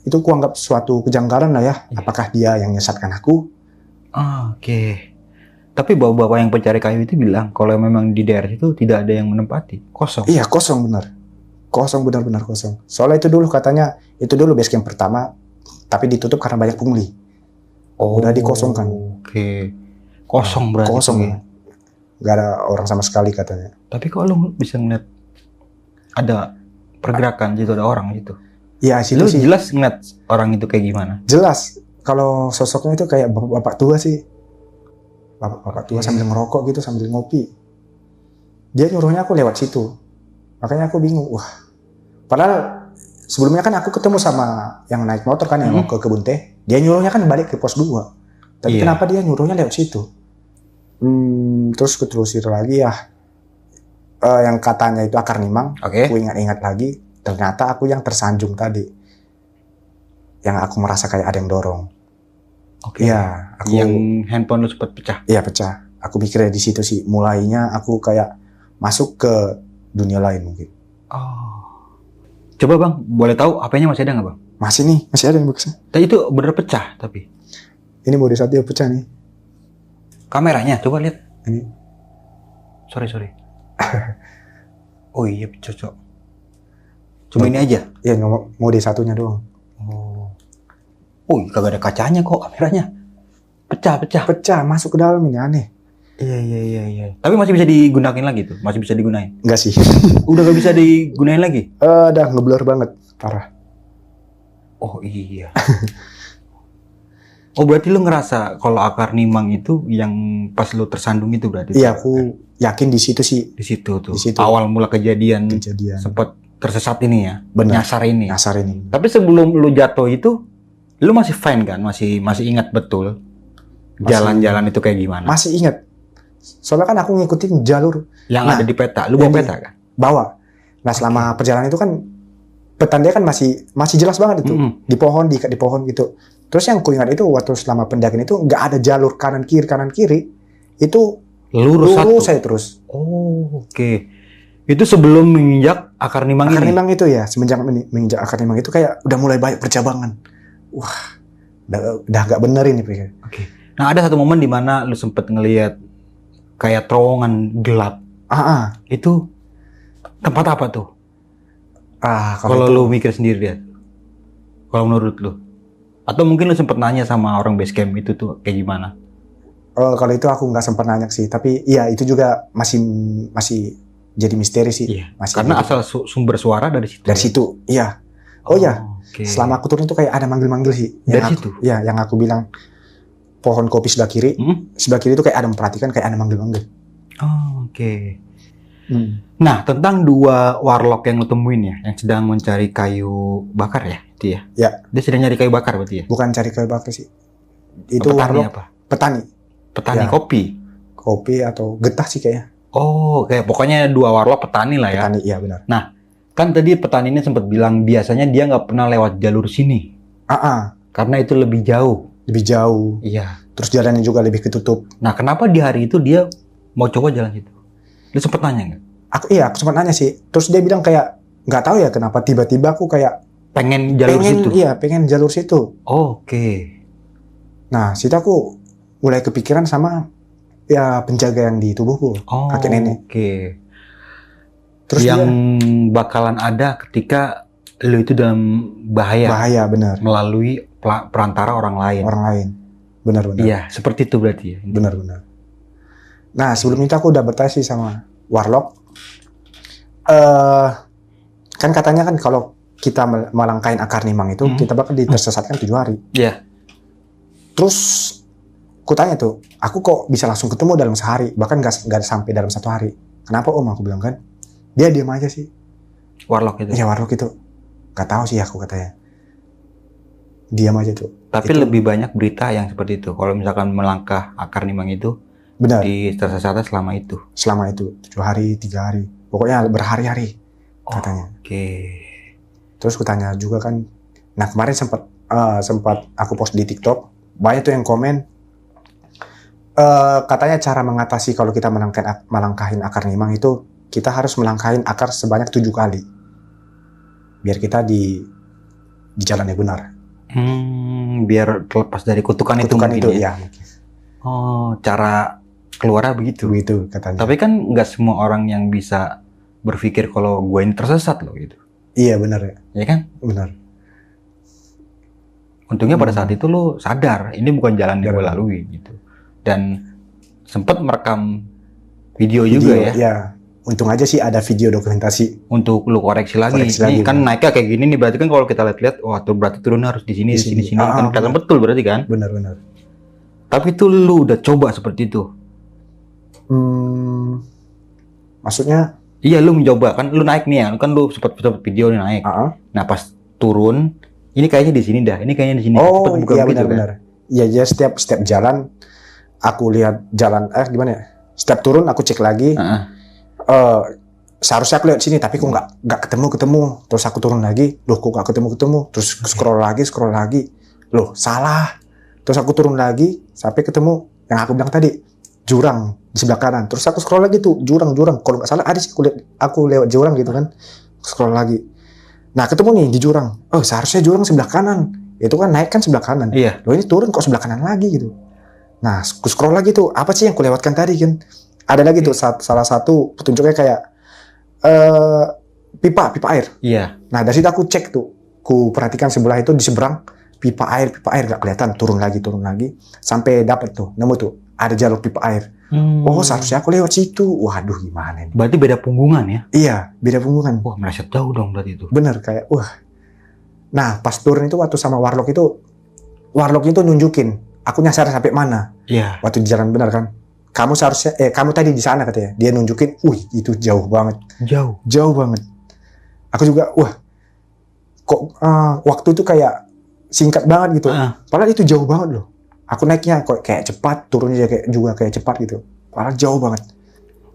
itu aku anggap suatu kejanggalan lah ya. Apakah dia yang menyesatkan aku? Oke. Tapi bapak-bapak yang pencari kayu itu bilang kalau memang di daerah itu tidak ada yang menempati, kosong. Iya kosong benar. Kosong benar-benar kosong. Soalnya itu dulu katanya itu dulu base camp pertama, tapi ditutup karena banyak pungli. Udah dikosongkan. Oke. Kosong berarti. Kosong. Ya. Gak ada orang sama sekali katanya. Tapi kok lu bisa ngeliat ada pergerakan gitu, ada orang gitu? Iya sih. Lu jelas ngeliat orang itu kayak gimana? Jelas. Kalau sosoknya itu kayak bapak tua sih. Bapak tua sambil ngerokok gitu, sambil ngopi. Dia nyuruhnya aku lewat situ. Makanya aku bingung. Wah. Padahal sebelumnya kan aku ketemu sama yang naik motor kan, yang mau ke kebun teh. Dia nyuruhnya kan balik ke pos 2. Tapi kenapa dia nyuruhnya lewat situ? Terus kutelusir lagi ya. Yang katanya itu akar nimang. Aku ingat-ingat lagi. Ternyata aku yang tersanjung tadi. Yang aku merasa kayak ada yang dorong. Iya, yang handphone lu sempat pecah. Iya, pecah. Aku pikirnya di situ sih. Mulainya aku kayak masuk ke dunia lain mungkin. Coba bang, boleh tahu HP-nya masih ada nggak bang? Masih nih, masih ada nih bekasnya. Tapi itu bener pecah tapi. Ini mode 1 pecah nih. Kameranya, coba lihat. Ini. Sorry. Oh iya, cocok. Cuma ini aja? Iya, mode 1-nya doang. Oh, kagak ada kacanya kok kameranya. Pecah. Pecah, masuk ke dalam ini, aneh. Iya. Tapi masih bisa digunakan lagi tuh? Masih bisa digunain? Enggak sih. Udah gak bisa digunain lagi? Udah ngeblur banget, parah. Oh iya. Oh berarti lu ngerasa kalau akar nimang itu yang pas lu tersandung itu berarti? Iya, aku yakin di situ sih. Di situ tuh. Di situ. Awal mula kejadian. Sempat tersesat ini ya? Benar. Nyasar ini. Tapi sebelum lu jatuh itu, lu masih fine kan? Masih ingat betul jalan-jalan itu kayak gimana? Masih ingat. Soalnya kan aku ngikutin jalur yang ada di peta. Lu bawa peta kan? Bawa. Nah, selama perjalanan itu kan petanda kan masih jelas banget itu. Di pohon, diikat di pohon gitu. Terus yang ku ingat itu waktu selama pendakian itu nggak ada jalur kanan kiri. Itu lurus saya terus. Oh, oke. Itu sebelum menginjak akar nimang ini? Akar nimang itu ya, semenjak menginjak akar nimang itu kayak udah mulai banyak percabangan. Wah, udah nggak bener ini pikir. Oke. Nah ada satu momen di mana lu sempet ngelihat kayak terowongan gelap. Itu tempat apa tuh? Kalau lu mikir sendiri dia. Kalau menurut lu? Atau mungkin lu sempet nanya sama orang base camp itu tuh kayak gimana? Kalau itu aku nggak sempat nanya sih, tapi iya itu juga masih jadi misteri sih. Iya. Karena asal sumber suara dari situ. Dari situ, iya. Oh ya, Oke. selama aku turun itu kayak ada manggil-manggil sih. Dari Yang situ? Ya, yang aku bilang pohon kopi sebelah kiri. Sebelah kiri itu kayak ada memperhatikan, kayak ada manggil-manggil. Oh, oke. Nah, tentang 2 warlock yang lo temuin ya, yang sedang mencari kayu bakar ya, itu ya? Ya. Dia sedang nyari kayu bakar berarti ya? Bukan cari kayu bakar sih. Itu Petani warlock apa? petani. Petani Ya. kopi. Kopi atau getah sih kayaknya. Oh, kayak pokoknya 2 warlock petani lah ya. Petani, iya benar. Kan tadi petani ini sempat bilang biasanya dia nggak pernah lewat jalur sini karena itu lebih jauh. Lebih jauh. Iya. Terus jalannya juga lebih ketutup. Nah, kenapa di hari itu dia mau coba jalan situ? Lu sempet nanya nggak? Aku sempat nanya sih. Terus dia bilang kayak nggak tahu ya kenapa tiba-tiba aku kayak Pengen jalur situ? Iya, pengen jalur situ. Oke. Nah, situ aku mulai kepikiran sama ya penjaga yang di tubuhku, Oh, kakek nenek. oke. Terus yang dia bakalan ada ketika lu itu dalam bahaya bahaya benar. melalui perantara orang lain. Orang lain. Benar-benar. Iya, seperti itu berarti ya. Benar-benar. Nah, sebelum itu aku udah bertanya sih sama Warlock. Kan katanya kan kalau kita melangkahin akar nimang itu, kita bakal ditersesatkan 7 hari. Iya. Terus, aku tanya tuh, aku kok bisa langsung ketemu dalam sehari, bahkan nggak sampai dalam 1 hari. Kenapa Om? Aku bilang kan. Dia diam aja sih. Warlock itu. Ya Warlock itu. Gak tahu sih aku katanya. Diam aja tuh. Tapi itu, lebih banyak berita yang seperti itu. Kalau misalkan melangkah akar nimang itu, benar. di tersesatnya selama itu. Selama itu 7 hari, 3 hari. Pokoknya berhari-hari katanya. Oke. Terus kutanya juga kan. Nah kemarin sempat aku post di TikTok. Banyak tuh yang komen. Katanya cara mengatasi kalau kita melangkahin akar nimang itu, kita harus melangkahin akar sebanyak 7 kali. Biar kita di jalan yang benar. Biar terlepas dari kutukan itu Kutukan mungkin itu ya. ya mungkin. Oh, cara keluarnya begitu. Begitu katanya. Tapi kan nggak semua orang yang bisa berpikir kalau gue ini tersesat loh gitu. Iya benar ya. Ya kan? Benar. Untungnya pada saat itu lo sadar ini bukan jalan yang gue Jalan. lalui gitu. Dan sempat merekam video juga ya. Ya. Untung aja sih ada video dokumentasi. Untuk lu koreksi lagi. Koreksi Ini lagi, kan benar. naiknya kayak gini nih, berarti kan kalau kita lihat-lihat, wah tuh berarti turunnya harus di sini, Di di sini, sini. sini. Kan kelihatan betul berarti kan? Benar-benar. Tapi itu lu udah coba seperti itu. Maksudnya? Iya, lu mencoba kan, lu naik nih ya, kan lu sempat video nih naik. Nah pas turun, ini kayaknya di sini dah, ini kayaknya di sini. Oh Cepet bukan iya begitu, benar-benar. Iya ya setiap jalan aku lihat jalan gimana ya? Setiap turun aku cek lagi. Seharusnya aku lihat sini tapi kok nggak ketemu. Terus aku turun lagi, loh kok nggak ketemu. Terus scroll lagi. Loh salah. Terus aku turun lagi sampai ketemu yang aku bilang tadi, jurang di sebelah kanan. Terus aku scroll lagi tuh, jurang. Kalau nggak salah ada sih aku lewat jurang gitu kan. Scroll lagi. Nah ketemu nih di jurang. Oh seharusnya jurang sebelah kanan. Itu kan naik kan sebelah kanan. Iya. Loh ini turun kok sebelah kanan lagi gitu. Nah aku scroll lagi tuh, apa sih yang kulewatkan tadi kan? Ada lagi tuh salah satu petunjuknya kayak pipa air. Iya. Nah dari situ aku cek tuh, ku perhatikan sebelah itu di seberang pipa air gak kelihatan, turun lagi sampai dapet tuh, nemu tuh ada jalur pipa air. Oh seharusnya aku lewat situ. Waduh gimana nih? Berarti beda punggungan ya? Iya beda punggungan. Wah meleset jauh dong berarti itu. Bener kayak wah. Nah pas turun itu waktu sama Warlock itu nunjukin aku nyasar sampai mana. Iya. Waktu di jalan benar kan. Kamu seharusnya kamu tadi di sana katanya. Dia nunjukin, itu jauh banget. Jauh banget. Aku juga, kok waktu itu kayak singkat banget gitu. Padahal itu jauh banget loh. Aku naiknya kok kayak cepat, turunnya juga kayak cepat gitu. Padahal jauh banget.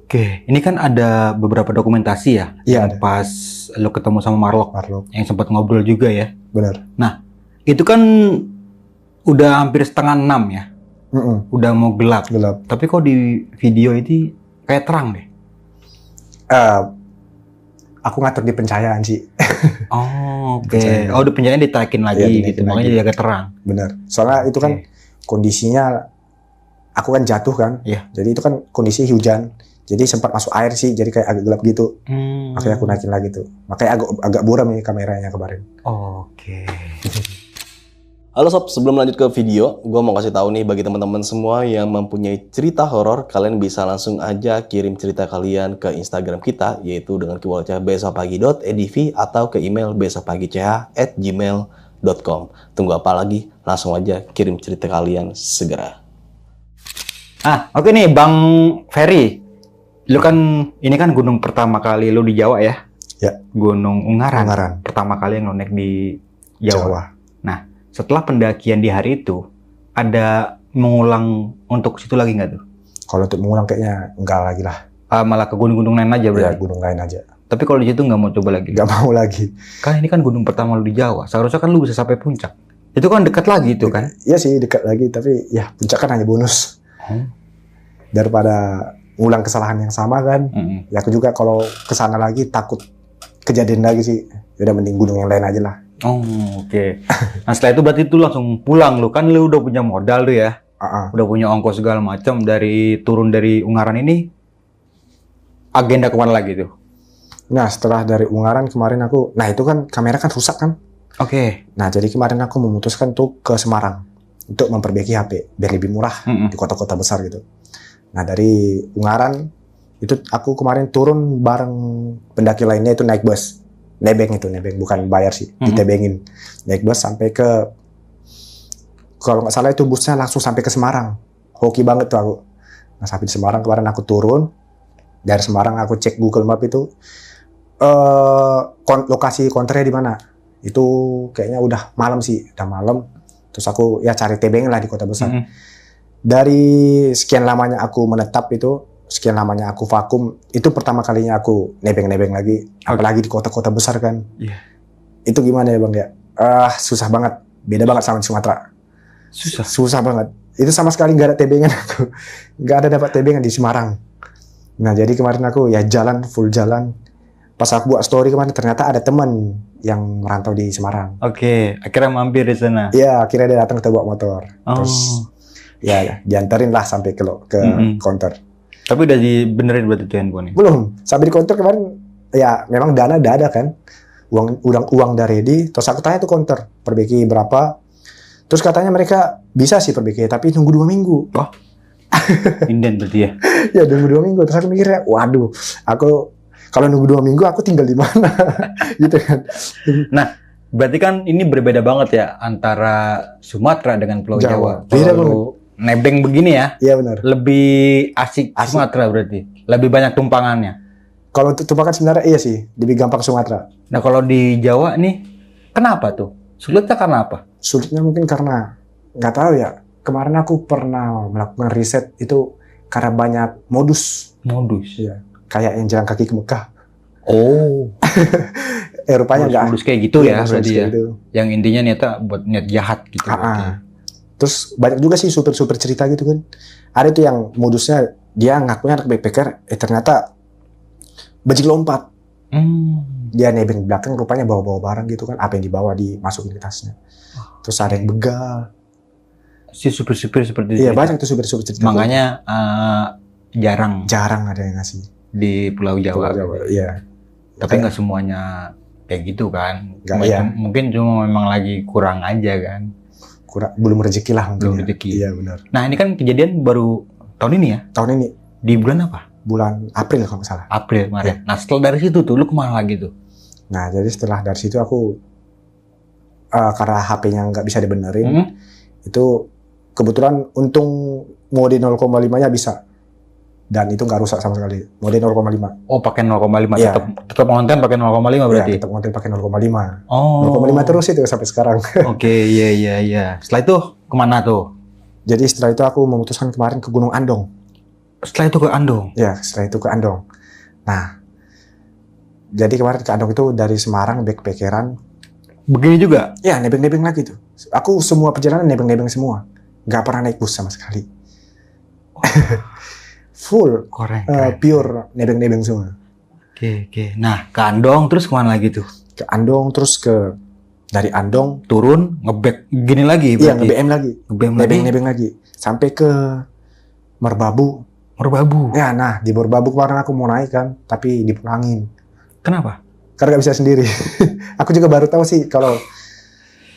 Oke, ini kan ada beberapa dokumentasi ya. Iya, yang pas lo ketemu sama Warlock. Yang sempat ngobrol juga ya. Benar. Nah, itu kan udah hampir 5:30 ya. Udah mau gelap. Tapi kok di video itu kayak terang deh. Aku ngatur di pencahayaan sih. Oh, oke. Oh, di pencahayaan ditaikin lagi gitu. Makanya jadi agak terang. Bener. Soalnya itu kan kondisinya aku kan jatuh kan. Iya. Jadi itu kan kondisi hujan. Jadi sempat masuk air sih. Jadi kayak agak gelap gitu. Makanya aku naikin lagi tuh. Makanya agak buram nih kameranya kemarin. Oke. Halo sob, sebelum lanjut ke video, gue mau kasih tahu nih bagi teman-teman semua yang mempunyai cerita horor, kalian bisa langsung aja kirim cerita kalian ke Instagram kita, yaitu dengan keywordnya besokpagi.edv atau ke email besokpagi.ch@gmail.com. Tunggu apa lagi? Langsung aja kirim cerita kalian segera. Oke nih Bang Ferry. Lu kan, ini kan gunung pertama kali lu di Jawa ya? Ya. Gunung Ungaran. Ungaran. Pertama kali yang lu naik di Jawa. Jawa. Nah, setelah pendakian di hari itu, ada mengulang untuk situ lagi nggak tuh? Kalau untuk mengulang kayaknya enggak lagi lah. Malah ke gunung-gunung lain aja Ya, berarti? gunung lain aja. Tapi kalau di situ nggak mau coba lagi? Enggak mau lagi. Kan ini kan gunung pertama lu di Jawa. Seharusnya kan lu bisa sampai puncak. Itu kan dekat lagi itu kan? Iya sih, dekat lagi. Tapi ya puncak kan hanya bonus. Hmm. Daripada ngulang kesalahan yang sama kan. Ya aku juga kalau kesana lagi takut kejadian lagi sih. Udah mending gunung yang lain aja lah. Oh, oke. Nah, setelah itu berarti itu langsung pulang lu. Kan lu udah punya modal tuh ya. Udah punya ongkos segala macam dari turun dari Ungaran ini. Agenda kemana lagi tuh? Nah, setelah dari Ungaran kemarin aku, nah itu kan kamera kan rusak kan. Oke. Nah, jadi kemarin aku memutuskan tuh ke Semarang untuk memperbaiki HP biar lebih murah di kota-kota besar gitu. Nah, dari Ungaran itu aku kemarin turun bareng pendaki lainnya itu naik bus. Nebeng bukan bayar sih, ditebengin. Naik bus sampai ke, kalau nggak salah itu busnya langsung sampai ke Semarang. Hoki banget tuh aku. Nah, sampai di Semarang kemarin aku turun. Dari Semarang aku cek Google Map itu, lokasi konternya di mana. Itu kayaknya udah malam sih, udah malam. Terus aku ya cari tebeng lah di kota besar. Dari sekian lamanya aku menetap itu, sekian lamanya aku vakum, itu pertama kalinya aku nebeng-nebeng lagi, apalagi di kota-kota besar kan. Iya. Itu gimana ya Bang ya? Susah banget, beda banget sama di Sumatera. Susah banget. Itu sama sekali nggak ada tebengan aku, nggak ada dapat tebengan di Semarang. Nah jadi kemarin aku ya jalan, full jalan. Pas aku buat story kemarin ternyata ada teman yang merantau di Semarang. Oke, akhirnya mampir di sana. Iya, akhirnya dia datang kita bawa motor. Terus ya diantarin lah sampai ke counter. Tapi udah dibenerin berarti tuh handphone-nya? Belum. Sampai di counter kemarin, ya memang dana udah ada kan. Uang udah ready. Terus aku tanya tuh counter, perbaiki berapa. Terus katanya mereka bisa sih perbaiki, tapi nunggu 2 minggu. Oh, inden berarti ya? Ya nunggu 2 minggu. Terus aku mikirnya, waduh, aku kalau nunggu 2 minggu aku tinggal di mana? Gitu kan. Nah, berarti kan ini berbeda banget ya antara Sumatera dengan Pulau Jawa. Beda Kalau nebeng begini ya? Iya benar. Lebih asik Sumatera berarti. Lebih banyak tumpangannya. Kalau untuk tumpangan sebenarnya iya sih, lebih gampang Sumatera. Nah, kalau di Jawa nih, kenapa tuh? Sulitnya karena apa? Sulitnya mungkin karena nggak tahu ya. Kemarin aku pernah melakukan riset itu karena banyak modus. Modus. Iya. Kayak yang jalan kaki ke Mekah. Oh. Rupanya nggak. Modus kayak gitu ya modus berarti ya. gitu. Yang intinya niatnya buat niat jahat gitu. Terus banyak juga sih super cerita gitu kan. Ada tuh yang modusnya dia ngakunya anak backpacker, ternyata bajing lompat. Dia nebeng belakang, rupanya bawa-bawa barang gitu kan. Apa yang dibawa dimasukin ke tasnya. Terus ada yang begal. Si super-super seperti itu. Iya banyak tuh super cerita. Makanya jarang ada yang ngasih di Pulau Jawa. Iya. Tapi nggak semuanya kayak gitu kan. Iya. Mungkin cuma memang lagi kurang aja kan. Belum rezeki lah mungkin. Belum rezeki. Iya benar. Nah ini kan kejadian baru tahun ini ya? Tahun ini. Di bulan apa? Bulan April kalau nggak salah. April kemarin. Ya. Nah setelah dari situ tuh, lu kemana lagi tuh? Nah jadi setelah dari situ aku karena HP-nya nggak bisa dibenerin, itu kebetulan untung mode 0,5-nya bisa. Dan itu nggak rusak sama sekali. Mode 0,5. Oh pakai 0,5. Ya. Tetap konten pakai 0,5 berarti? Iya, tetap konten pakai 0,5. Oh. 0,5 terus itu sampai sekarang. Oke, iya. Setelah itu kemana tuh? Jadi setelah itu aku memutuskan kemarin ke Gunung Andong. Setelah itu ke Andong? Ya, setelah itu ke Andong. Nah, jadi kemarin ke Andong itu dari Semarang backpackeran. Begini juga? Ya, nebeng-nebeng lagi tuh. Aku semua perjalanan nebeng-nebeng semua. Nggak pernah naik bus sama sekali. Full. Keren. Pure nebeng-nebeng semua. Oke. Nah, ke Andong terus kemana lagi tuh? Ke Andong terus dari Andong turun ngeback gini lagi iya berarti? nge-BM lagi. Nebeng-nebeng lagi. Sampai ke Merbabu. Ya, nah di Merbabu kemarin aku mau naik kan, tapi dipulangin. Kenapa? Karena nggak bisa sendiri. Aku juga baru tahu sih kalau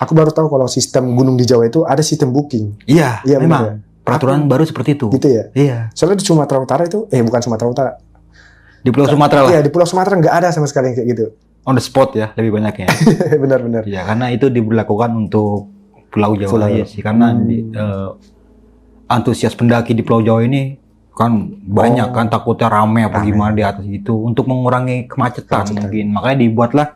Aku baru tahu kalau sistem gunung di Jawa itu ada sistem booking. Iya, Iya, memang. benar. Peraturan baru seperti itu. Gitu ya. Iya. Soalnya di Sumatera Utara itu, bukan Sumatera Utara. Di Pulau Sumatera lah. Iya, di Pulau Sumatera nggak ada sama sekali yang kayak gitu. On the spot ya, lebih banyak ya. Benar-benar. Iya, karena itu diberlakukan untuk Pulau Jawa Pulau. aja sih. Karena antusias pendaki di Pulau Jawa ini kan banyak kan, takutnya rame apa Rame. gimana di atas gitu. Untuk mengurangi kemacetan Kemacetan. mungkin. Makanya dibuatlah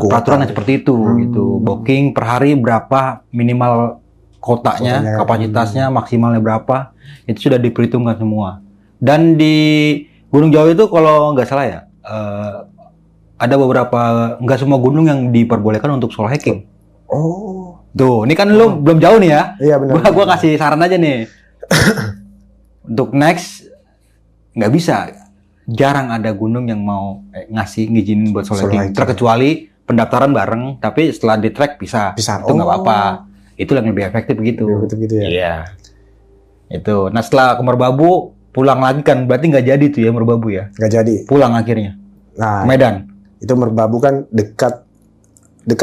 peraturan yang seperti itu gitu. Booking per hari berapa minimal kotanya, Kotanya. kapasitasnya maksimalnya berapa, itu sudah diperhitungkan semua. Dan di Gunung Jawa itu kalau nggak salah ya, ada beberapa, nggak semua gunung yang diperbolehkan untuk solo hiking. Oh. Tuh, ini kan lu belum jauh nih ya. Iya benar. Gua kasih saran aja nih. Untuk next nggak bisa. Jarang ada gunung yang mau ngizinin buat solo Solo hiking. hiking. Terkecuali pendaftaran bareng, tapi setelah di track bisa. Bisa. Itu nggak Oh. apa-apa. Itu yang lebih efektif begitu. Gitu ya. Iya. Itu. Nah setelah ke Merbabu pulang lagi kan, berarti nggak jadi tuh ya Merbabu ya. Nggak jadi. Pulang akhirnya. Nah, Medan. itu Merbabu kan dekat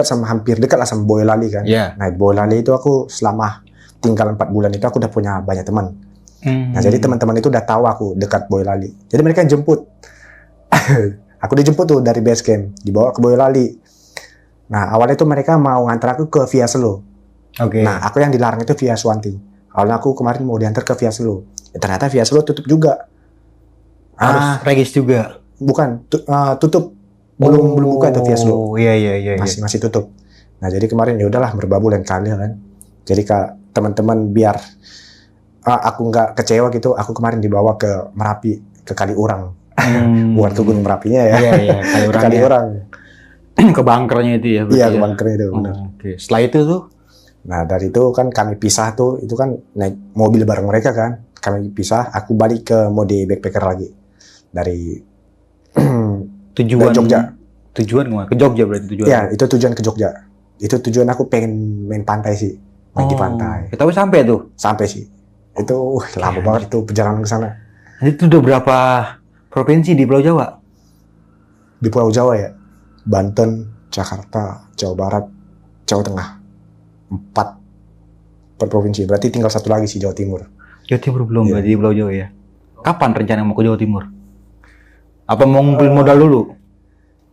sama hampir dekat lah sama Boyolali kan. Iya. Nah, di Boyolali itu aku selama tinggal 4 bulan itu aku udah punya banyak teman. Nah, jadi teman-teman itu udah tahu aku dekat Boyolali. Jadi mereka yang jemput. Aku dijemput tuh dari base camp, dibawa ke Boyolali. Nah, awalnya itu mereka mau ngantar aku ke Via Selo. Oke. Nah, aku yang dilarang itu Via Swanti. Awalnya aku kemarin mau diantar ke Via Selo. Ternyata Via Selo tutup juga. Harus regis juga. Bukan, tutup. Belum buka itu Via Selo. Oh, iya. Masih tutup. Nah, jadi kemarin ya udahlah Merbabu lain kali kan. Jadi teman-teman biar aku nggak kecewa gitu, aku kemarin dibawa ke Merapi, ke Kaliurang. Bukan ke Gunung Merapinya ya. Iya, Kaliurang. Kaliurang. Ke bunkernya itu ya. Iya, berarti ke ya? bunkernya itu benar. Oke. Setelah itu tuh, Nah, dari itu kan kami pisah tuh, itu kan naik mobil bareng mereka kan. Kami pisah, aku balik ke mode backpacker lagi. Dari tujuan dari Jogja. Tujuan kemana? Ke Jogja berarti tujuan. Ya, itu tujuan ke Jogja. Itu tujuan aku pengen main pantai sih. Main di pantai. Tapi sampai tuh. Sampai sih. Itu lama banget itu perjalanan ke sana. Itu udah berapa provinsi di Pulau Jawa? Di Pulau Jawa ya. Banten, Jakarta, Jawa Barat, Jawa Tengah. 4 per provinsi. Berarti tinggal 1 lagi sih Jawa Timur. Jawa Timur belum Iya. berarti di Pulau Jawa ya. Kapan rencana mau ke Jawa Timur? Apa mau ngumpulin modal dulu?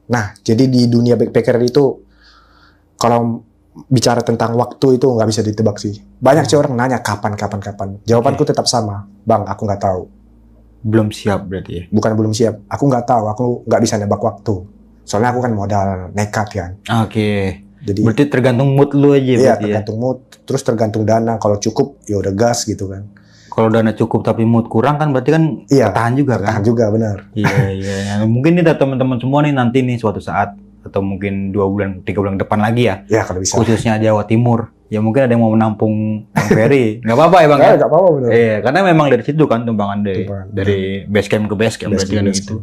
Nah, jadi di dunia backpacker itu kalau bicara tentang waktu itu nggak bisa ditebak sih. Banyak sih orang nanya kapan. Jawabanku tetap sama. Bang, aku nggak tahu. Belum siap berarti ya. Bukan belum siap. Aku nggak tahu. Aku nggak bisa nebak waktu. Soalnya aku kan modal nekat kan. Oke. Jadi Berarti tergantung mood lu aja iya, berarti ya. tergantung mood. Terus tergantung dana. Kalau cukup, ya udah gas gitu kan. Kalau dana cukup tapi mood kurang kan berarti kan Iya, tahan juga kan. tahan juga benar. Iya. Mungkin nih teman-teman semua nih nanti nih suatu saat atau mungkin 2 bulan, 3 bulan depan lagi ya. Ya kalau bisa. Khususnya Jawa Timur. Ya mungkin ada yang mau menampung Bang Ferry. Nggak apa-apa ya Bang ya? Nggak apa-apa benar. Iya, karena memang dari situ kan tumpangan Tumpangan. dari base camp ke base camp Base berarti camp, kan base gitu.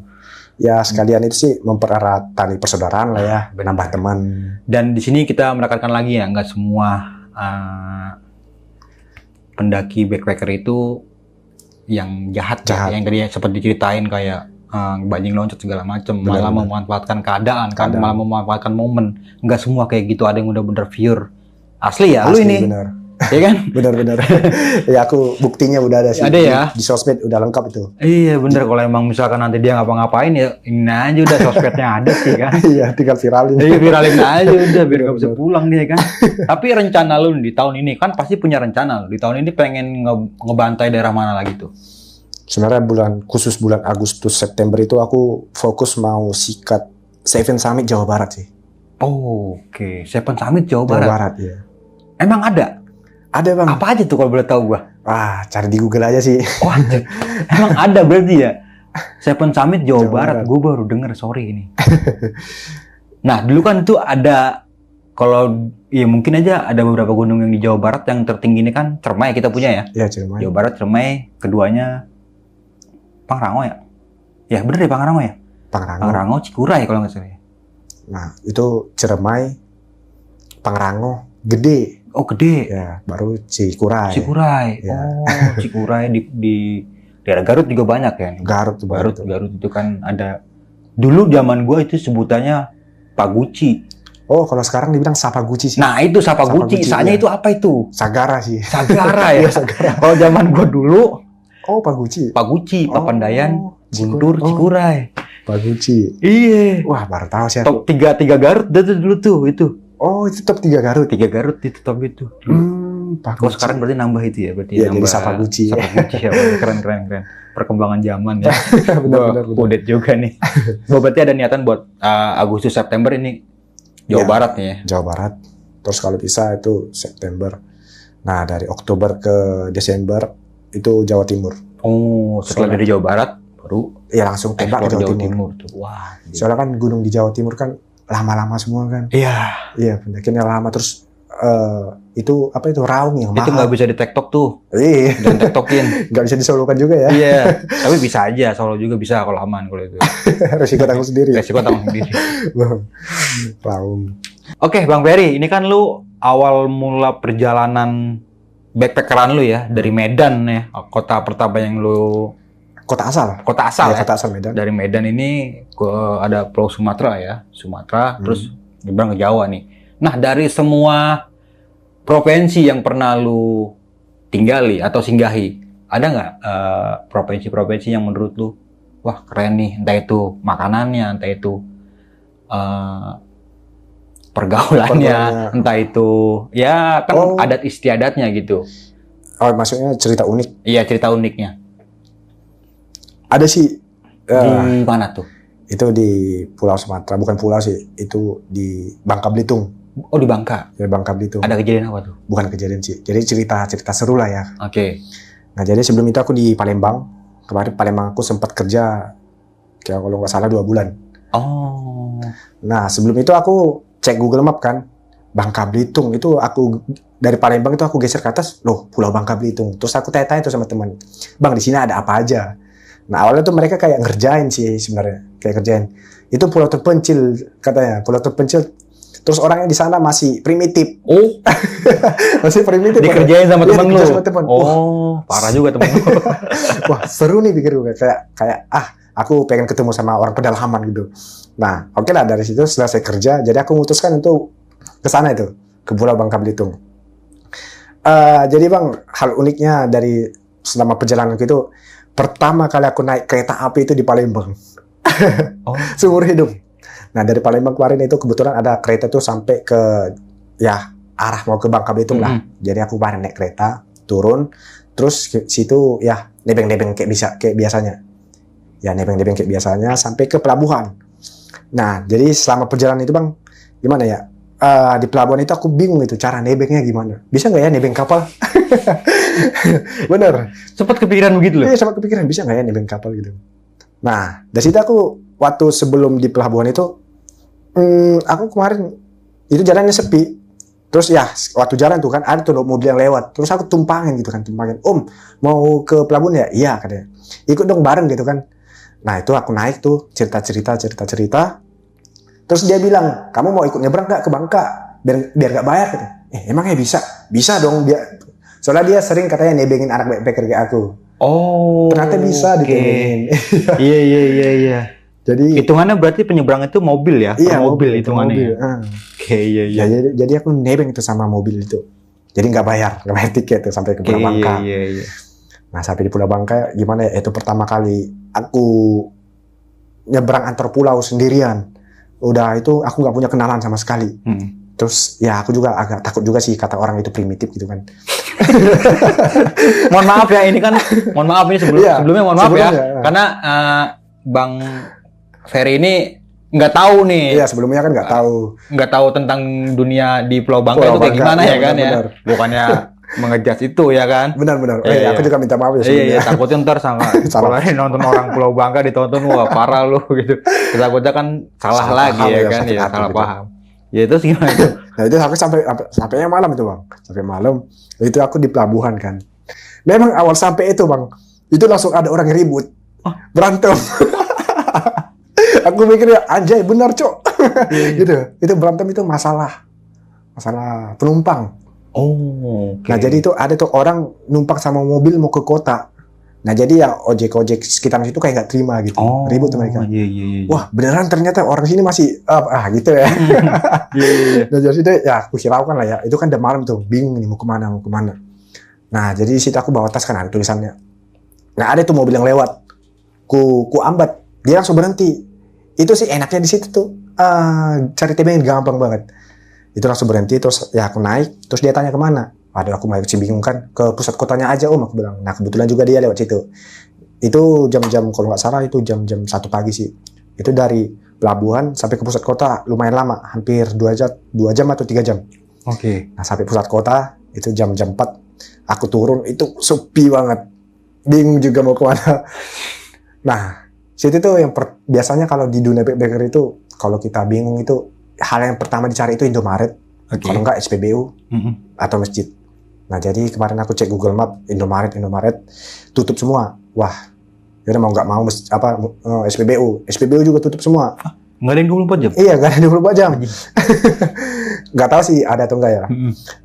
Ya sekalian itu sih mempererat tali persaudaraan lah ya. Benar. Nambah teman. Dan di sini kita menekankan lagi ya, nggak semua pendaki backpacker itu yang jahat, Jahat. ya. Yang tadi sempat diceritain kayak banjing loncat segala macam, Benar, malah benar. memanfaatkan keadaan kan, Keadaan. malah memanfaatkan momen. Nggak semua kayak gitu, ada yang udah bener pure. Asli ya, lu Asli, ini, benar. ya kan? Benar. Ya aku buktinya udah ada sih. Ada ya? Di sosmed udah lengkap itu. Iya bener, kalau emang misalkan nanti dia ngapa-ngapain ya ini aja udah sosmednya ada sih kan. Iya, tinggal viralin. Iya viralin aja udah biar nggak bisa pulang dia kan. Tapi rencana lu di tahun ini kan pasti punya rencana lu. Di tahun ini pengen ngebantai daerah mana lagi tuh? Sebenarnya khusus bulan Agustus September itu aku fokus mau sikat Seven Summit Jawa Barat sih. Oh, oke. Seven Summit Jawa Jawa Barat. Barat ya. Emang ada? Ada bang. Apa aja tuh kalau boleh tahu gua? Wah, cari di Google aja sih. Wah, emang ada berarti ya? Seven Summit Jawa, Jawa Barat. Barat. Gue baru denger, sorry ini. Nah, dulu kan tuh ada, kalau ya mungkin aja ada beberapa gunung yang di Jawa Barat yang tertinggi ini kan Cermai kita punya ya. Ya Cirebon. Jawa Barat Cermai, keduanya Pangrango ya? Ya bener ya Pangrango ya? Pangrango. Pangrango Cikuray kalau nggak salah ya. Nah, itu Ciremai, Pangrango, Gede. Oh gede. Ya, baru Cikuray. Cikuray. Ya. Oh Cikuray di daerah Garut juga banyak ya. Garut tuh Garut tuh. itu kan ada. Dulu zaman gua itu sebutannya Paguci. Oh, kalau sekarang dibilang Sakaguchi sih. Nah, itu Sakaguchi. Isanya iya. itu apa itu? Sagara sih. Sagara ya. Iya, Sagara. Kalau zaman gua dulu, Oh, Paguchi. Paguchi, Oh, Papandayan, Guntur, Oh. Cikuray. Paguchi. Iya. Wah, baru tahu sih Top aku. 3 Garut dulu tuh itu. Oh, itu top 3 Garut. 3 Garut itu top itu. Paguchi. Kalau sekarang berarti nambah itu ya, berarti Iya, jadi nambah Sakaguchi. Sakaguchi ya, keren. Perkembangan zaman ya. benar. Udet juga nih. Gua berarti ada niatan buat Agustus September ini Jawa Iya. Barat nih ya. Jawa Barat. Terus kalau bisa itu September. Nah, dari Oktober ke Desember itu Jawa Timur. Oh, setelah Soalnya- dari Jawa Barat baru Iya, langsung tembak ke explore Jawa Timur. tuh. Wah. Soalnya kan gunung di Jawa Timur kan lama-lama semua kan. Iya, Iya, pendakiannya lama terus itu apa itu raung yang itu nggak mahal. bisa di TikTok tuh, Iya, dan TikTokin. nggak bisa disolokan juga ya. Iya, tapi bisa aja, Solo juga bisa kalau aman kalau itu. Resiko tanggung sendiri. Resiko tanggung sendiri. Raung. Oke, Bang Ferry, ini kan lu awal mula perjalanan backpackeran lu ya dari Medan ya, kota pertama yang lu Kota asal. kota asal Iya, ya. kota asal Medan. Dari Medan ini ke ada Pulau Sumatera ya, Sumatera, terus nyebrang ke Jawa nih. Nah, dari semua provinsi yang pernah lu tinggali atau singgahi, ada nggak provinsi-provinsi yang menurut lu, wah keren nih, entah itu makanannya, entah itu pergaulannya, entah itu ya kan Oh. adat istiadatnya gitu. Oh, maksudnya cerita unik. Iya, cerita uniknya. Ada sih. Di mana tuh? Itu di Pulau Sumatera, bukan pulau sih, itu di Bangka Belitung. Oh, di Bangka. Ya, Bangka Belitung. Ada kejadian apa tuh? Bukan kejadian sih. Jadi cerita seru lah ya. Oke. Nah, jadi sebelum itu aku di Palembang. Kemarin Palembang aku sempat kerja kayak kalau nggak salah 2 bulan. Oh. Nah, sebelum itu aku cek Google Map kan. Bangka Belitung itu aku dari Palembang itu aku geser ke atas, loh, Pulau Bangka Belitung. Terus aku tanya-tanya tuh sama teman. Bang, di sini ada apa aja? Nah, awalnya tuh mereka kayak ngerjain sih sebenarnya, kayak ngerjain. Itu pulau terpencil katanya, pulau terpencil. Terus orangnya di sana masih primitif. Oh, Masih primitif. dikerjain sama Iya, temen lu. dikerjain sama temen. Oh, parah juga temen lu. Wah, seru nih pikir gue, kayak aku pengen ketemu sama orang pedalaman gitu. Nah, oke lah, dari situ setelah saya kerja, jadi aku memutuskan untuk ke sana itu, ke Pulau Bangka Belitung. Jadi Bang, hal uniknya dari selama perjalanan itu, pertama kali aku naik kereta api itu di Palembang. Oh. Seumur hidup. Nah, dari Palembang kemarin itu kebetulan ada kereta tuh sampai ke ya arah mau ke Bangka Belitung lah. Jadi aku kemarin naik kereta, turun, terus ke situ ya nebeng-nebeng kayak biasanya. Ya nebeng-nebeng kayak biasanya sampai ke pelabuhan. Nah, jadi selama perjalanan itu Bang, gimana ya? Di pelabuhan itu aku bingung itu cara nebengnya gimana. Bisa nggak ya nebeng kapal? Bener. Sempat kepikiran begitu loh. Iya, sama kepikiran bisa nggak ya nebeng kapal gitu. Nah, dari situ aku waktu sebelum di pelabuhan itu, aku kemarin itu jalannya sepi. Terus ya waktu jalan tuh kan ada tuh mobil yang lewat. Terus aku tumpangin gitu kan, Om, mau ke pelabuhan ya? Iya katanya. Ikut dong bareng gitu kan. Nah itu aku naik tuh cerita. Terus dia bilang, kamu mau ikut nyebrang nggak ke Bangka? Biar nggak bayar katanya. Emangnya bisa? Bisa dong dia. Soalnya dia sering katanya nebengin anak backpacker kayak aku. Oh. Ternyata bisa ditebengin. Iya. Jadi Hitungannya berarti penyeberang itu mobil ya? iya, Per mobil hitungannya. mobil. Ya? Oke, iya. Ya, jadi aku nebeng itu sama mobil itu. Jadi nggak bayar tiket tuh sampai ke Pulau Bangka. Iya. Nah sampai di Pulau Bangka gimana ya? Itu pertama kali aku nyebrang antar pulau sendirian. Udah itu aku nggak punya kenalan sama sekali. Terus ya aku juga agak takut juga sih kata orang itu primitif gitu kan. Mohon maaf ya, ini kan mohon maaf ini Iya, sebelumnya mohon maaf ya. sebelumnya. Karena Bang Ferry ini nggak tahu nih. Iya sebelumnya kan nggak tahu Tentang dunia di Pulau Bangka Pulau itu kayak Bangka, gimana iya, ya kan benar. ya. Bukannya mengejas itu ya kan. benar. Iya. Aku juga minta maaf ya Iya, sebelumnya. takutnya ntar sama Salah. kalau nonton orang Pulau Bangka ditonton wah parah lu gitu. Takutnya kan salah Salah lagi paham ya ya, kan sakit ya hati salah gitu. paham. Ya itu gimana itu? Nah itu aku sampainya malam itu Bang. Sampai malam itu aku di pelabuhan kan. Memang awal sampai itu Bang, itu langsung ada orang yang ribut, berantem. Aku mikir ya anjay benar Cok. Gitu. Itu berantem itu masalah penumpang. Oh, oke. Nah jadi itu ada tuh orang numpang sama mobil mau ke kota. Nah jadi yang ojek sekitar situ kayak nggak terima gitu, ribut tuh mereka. Iya. Wah beneran ternyata orang sini masih gitu ya. Iya. Nah jadi deh, ya aku hiraukan lah ya. Itu kan udah malam tuh, bingung nih mau kemana. Nah jadi di situ aku bawa tas kan ada tulisannya. Nah ada tuh mobil yang lewat, ku ambat, dia langsung berhenti. Itu sih enaknya di situ tuh, cari tebing gampang banget. Itu langsung berhenti, terus ya aku naik, terus dia tanya kemana. Waduh aku masih bingung kan, ke pusat kotanya aja om aku bilang. Nah kebetulan juga dia lewat situ. Itu jam-jam kalau nggak salah itu jam-jam 1 pagi sih. Itu dari pelabuhan sampai ke pusat kota lumayan lama, hampir 2 jam atau 3 jam. Oke. Nah sampai pusat kota itu jam 4. Aku turun itu sepi banget. Bingung juga mau kemana. Nah situ tuh yang biasanya kalau di dunia backpacker itu kalau kita bingung itu hal yang pertama dicari itu Indomaret. Kalau enggak SPBU atau masjid. Nah jadi kemarin aku cek Google Map Indomaret tutup semua. Wah, ya mau nggak mau SPBU juga tutup semua. Nggak ada yang 24 jam? Iya nggak ada 24 jam. Nggak tahu sih ada atau enggak ya.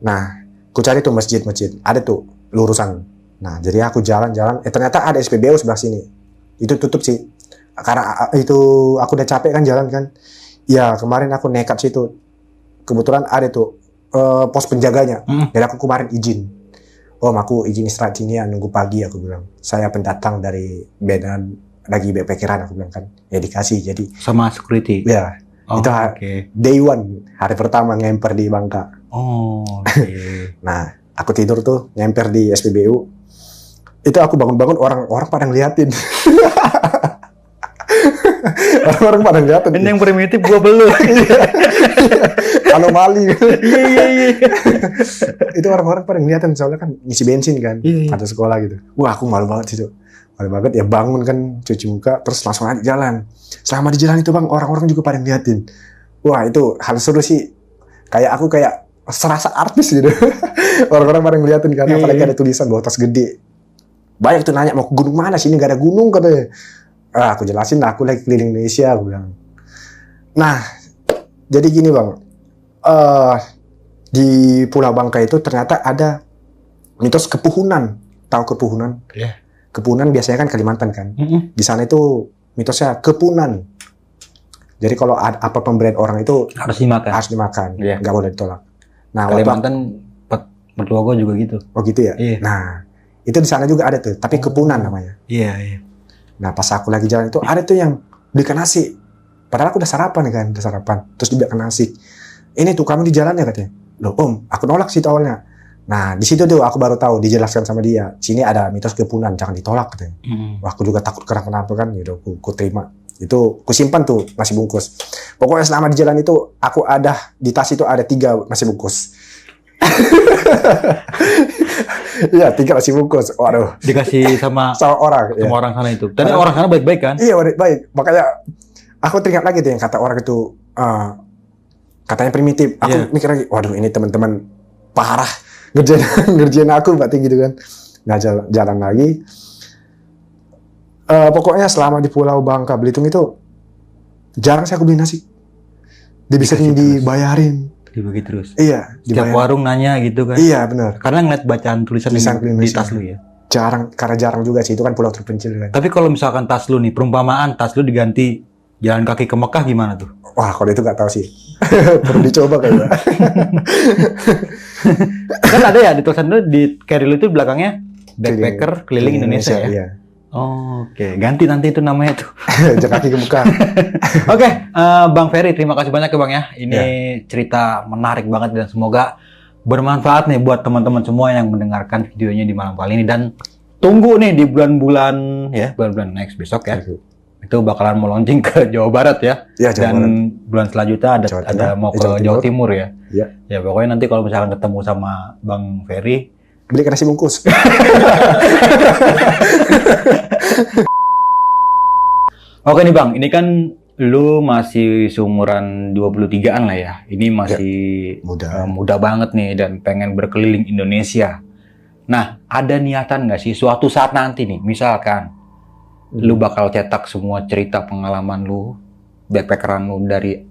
Nah, aku cari tuh masjid ada tuh lurusan. Nah jadi aku jalan-jalan, ternyata ada SPBU sebelah sini. Itu tutup sih. Karena itu aku udah capek kan jalan kan. Ya kemarin aku nekat situ. Kebetulan ada tuh pos penjaganya. Jadi aku kemarin izin. Om aku izin istirahat sini ya, nunggu pagi aku bilang. Saya pendatang dari Medan lagi backpackeran aku bilang kan. Ya dikasih jadi. Sama security? Ya. Itu day one, hari pertama ngemper di Bangka. Nah aku tidur tuh ngemper di SPBU. Itu aku bangun-bangun orang pada ngeliatin. Orang-orang pada ngeliatin. Ini yang primitif gua belum. Anomali. Iya. Itu orang-orang pada ngeliatin soalnya kan ngisi bensin kan. Ada sekolah gitu. Wah aku malu banget situ. Malu banget ya bangun kan cuci muka terus langsung aja jalan. Selama di jalan itu bang orang-orang juga pada ngeliatin. Wah itu hal seru sih. Kayak aku serasa artis gitu. Orang-orang pada ngeliatin kan. Apalagi ada tulisan bawa tas gede. Banyak tuh nanya mau ke gunung mana sini nggak ada gunung katanya. Aku jelasin aku lagi keliling Indonesia aku bilang. Nah jadi gini bang, di Pulau Bangka itu ternyata ada mitos kepuhunan. Tahu kepuhunan? Yeah. Kepuhunan biasanya kan Kalimantan kan. Di sana itu mitosnya kepunan. Jadi kalau ada apa pemberian orang itu harus dimakan. Yeah. Nggak boleh ditolak. Nah Kalimantan mertua gue juga gitu. Oh gitu ya. Yeah. Nah itu di sana juga ada tuh, tapi kepunan namanya. Iya. Nah pas aku lagi jalan itu ada tuh yang belikan nasi. Padahal aku udah sarapan. Terus dibelikan nasi. Ini tuh kamu di jalan ya katanya. Loh om, aku nolak sih awalnya. Nah di situ tuh aku baru tahu dijelaskan sama dia. Sini ada mitos kepunan, jangan ditolak katanya. Wah, aku juga takut kenapa kan. Ya udah aku terima. Itu aku simpan tuh nasi bungkus. Pokoknya selama di jalan itu aku ada di tas itu ada 3 nasi bungkus. Iya 3 nasi bungkus. Waduh. Dikasih sama orang. Sama orang sana itu. Dan orang sana baik-baik kan? Iya baik. Makanya aku teringat lagi tuh yang kata orang itu katanya primitif. Aku mikir lagi, waduh ini teman-teman parah ngerjain aku berarti gitu kan. Nah jalan lagi. Pokoknya selama di Pulau Bangka Belitung itu jarang sih aku beli nasi. Dia bisa dibayarin. Dibagi terus. Iya. Setiap warung nanya gitu kan. Iya benar. Karena ngeliat bacaan tulisan di tas lu ya. Karena jarang juga sih itu kan pulau terpencil kan. Tapi kalau misalkan tas lu nih, perumpamaan tas lu diganti jalan kaki ke Mekah gimana tuh? Wah kalau itu nggak tahu sih. Perlu dicoba kayaknya. Kan ada ya di tulisan lu di carry lu itu belakangnya backpacker keliling Indonesia ya. Iya. Oke, ganti nanti itu namanya tuh. Jalan kaki ke Mekah. Oke, Bang Ferry, terima kasih banyak ya Bang ya. Ini cerita menarik banget dan semoga bermanfaat nih buat teman-teman semua yang mendengarkan videonya di malam kali ini. Dan tunggu nih di bulan-bulan next besok ya. Itu bakalan mau launching ke Jawa Barat ya. Dan bulan selanjutnya ada mau ke Jawa Timur ya. Iya. Ya pokoknya nanti kalau misalkan ketemu sama Bang Ferry, beli nasi bungkus. Oke nih Bang, ini kan lu masih seumuran 23-an lah ya. Ini masih muda banget nih dan pengen berkeliling Indonesia. Nah, ada niatan nggak sih suatu saat nanti nih, misalkan lu bakal cetak semua cerita pengalaman lu, backpackeran lu dari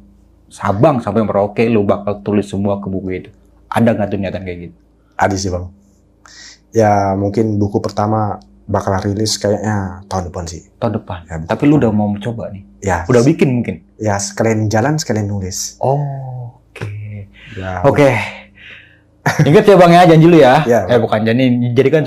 Sabang sampai Merauke, lu bakal tulis semua ke buku itu. Ada nggak tuh niatan kayak gitu? Ada sih Bang. Ya mungkin buku pertama bakal rilis kayaknya tahun depan sih. Tahun depan. Ya, Tapi lu udah mau coba nih. Ya. Udah bikin mungkin. Ya sekalian jalan sekalian nulis. Oh, oke. Ya. Oke. Ingat ya Bang ya, janji lu ya. Ya. Bukan janji, jadikan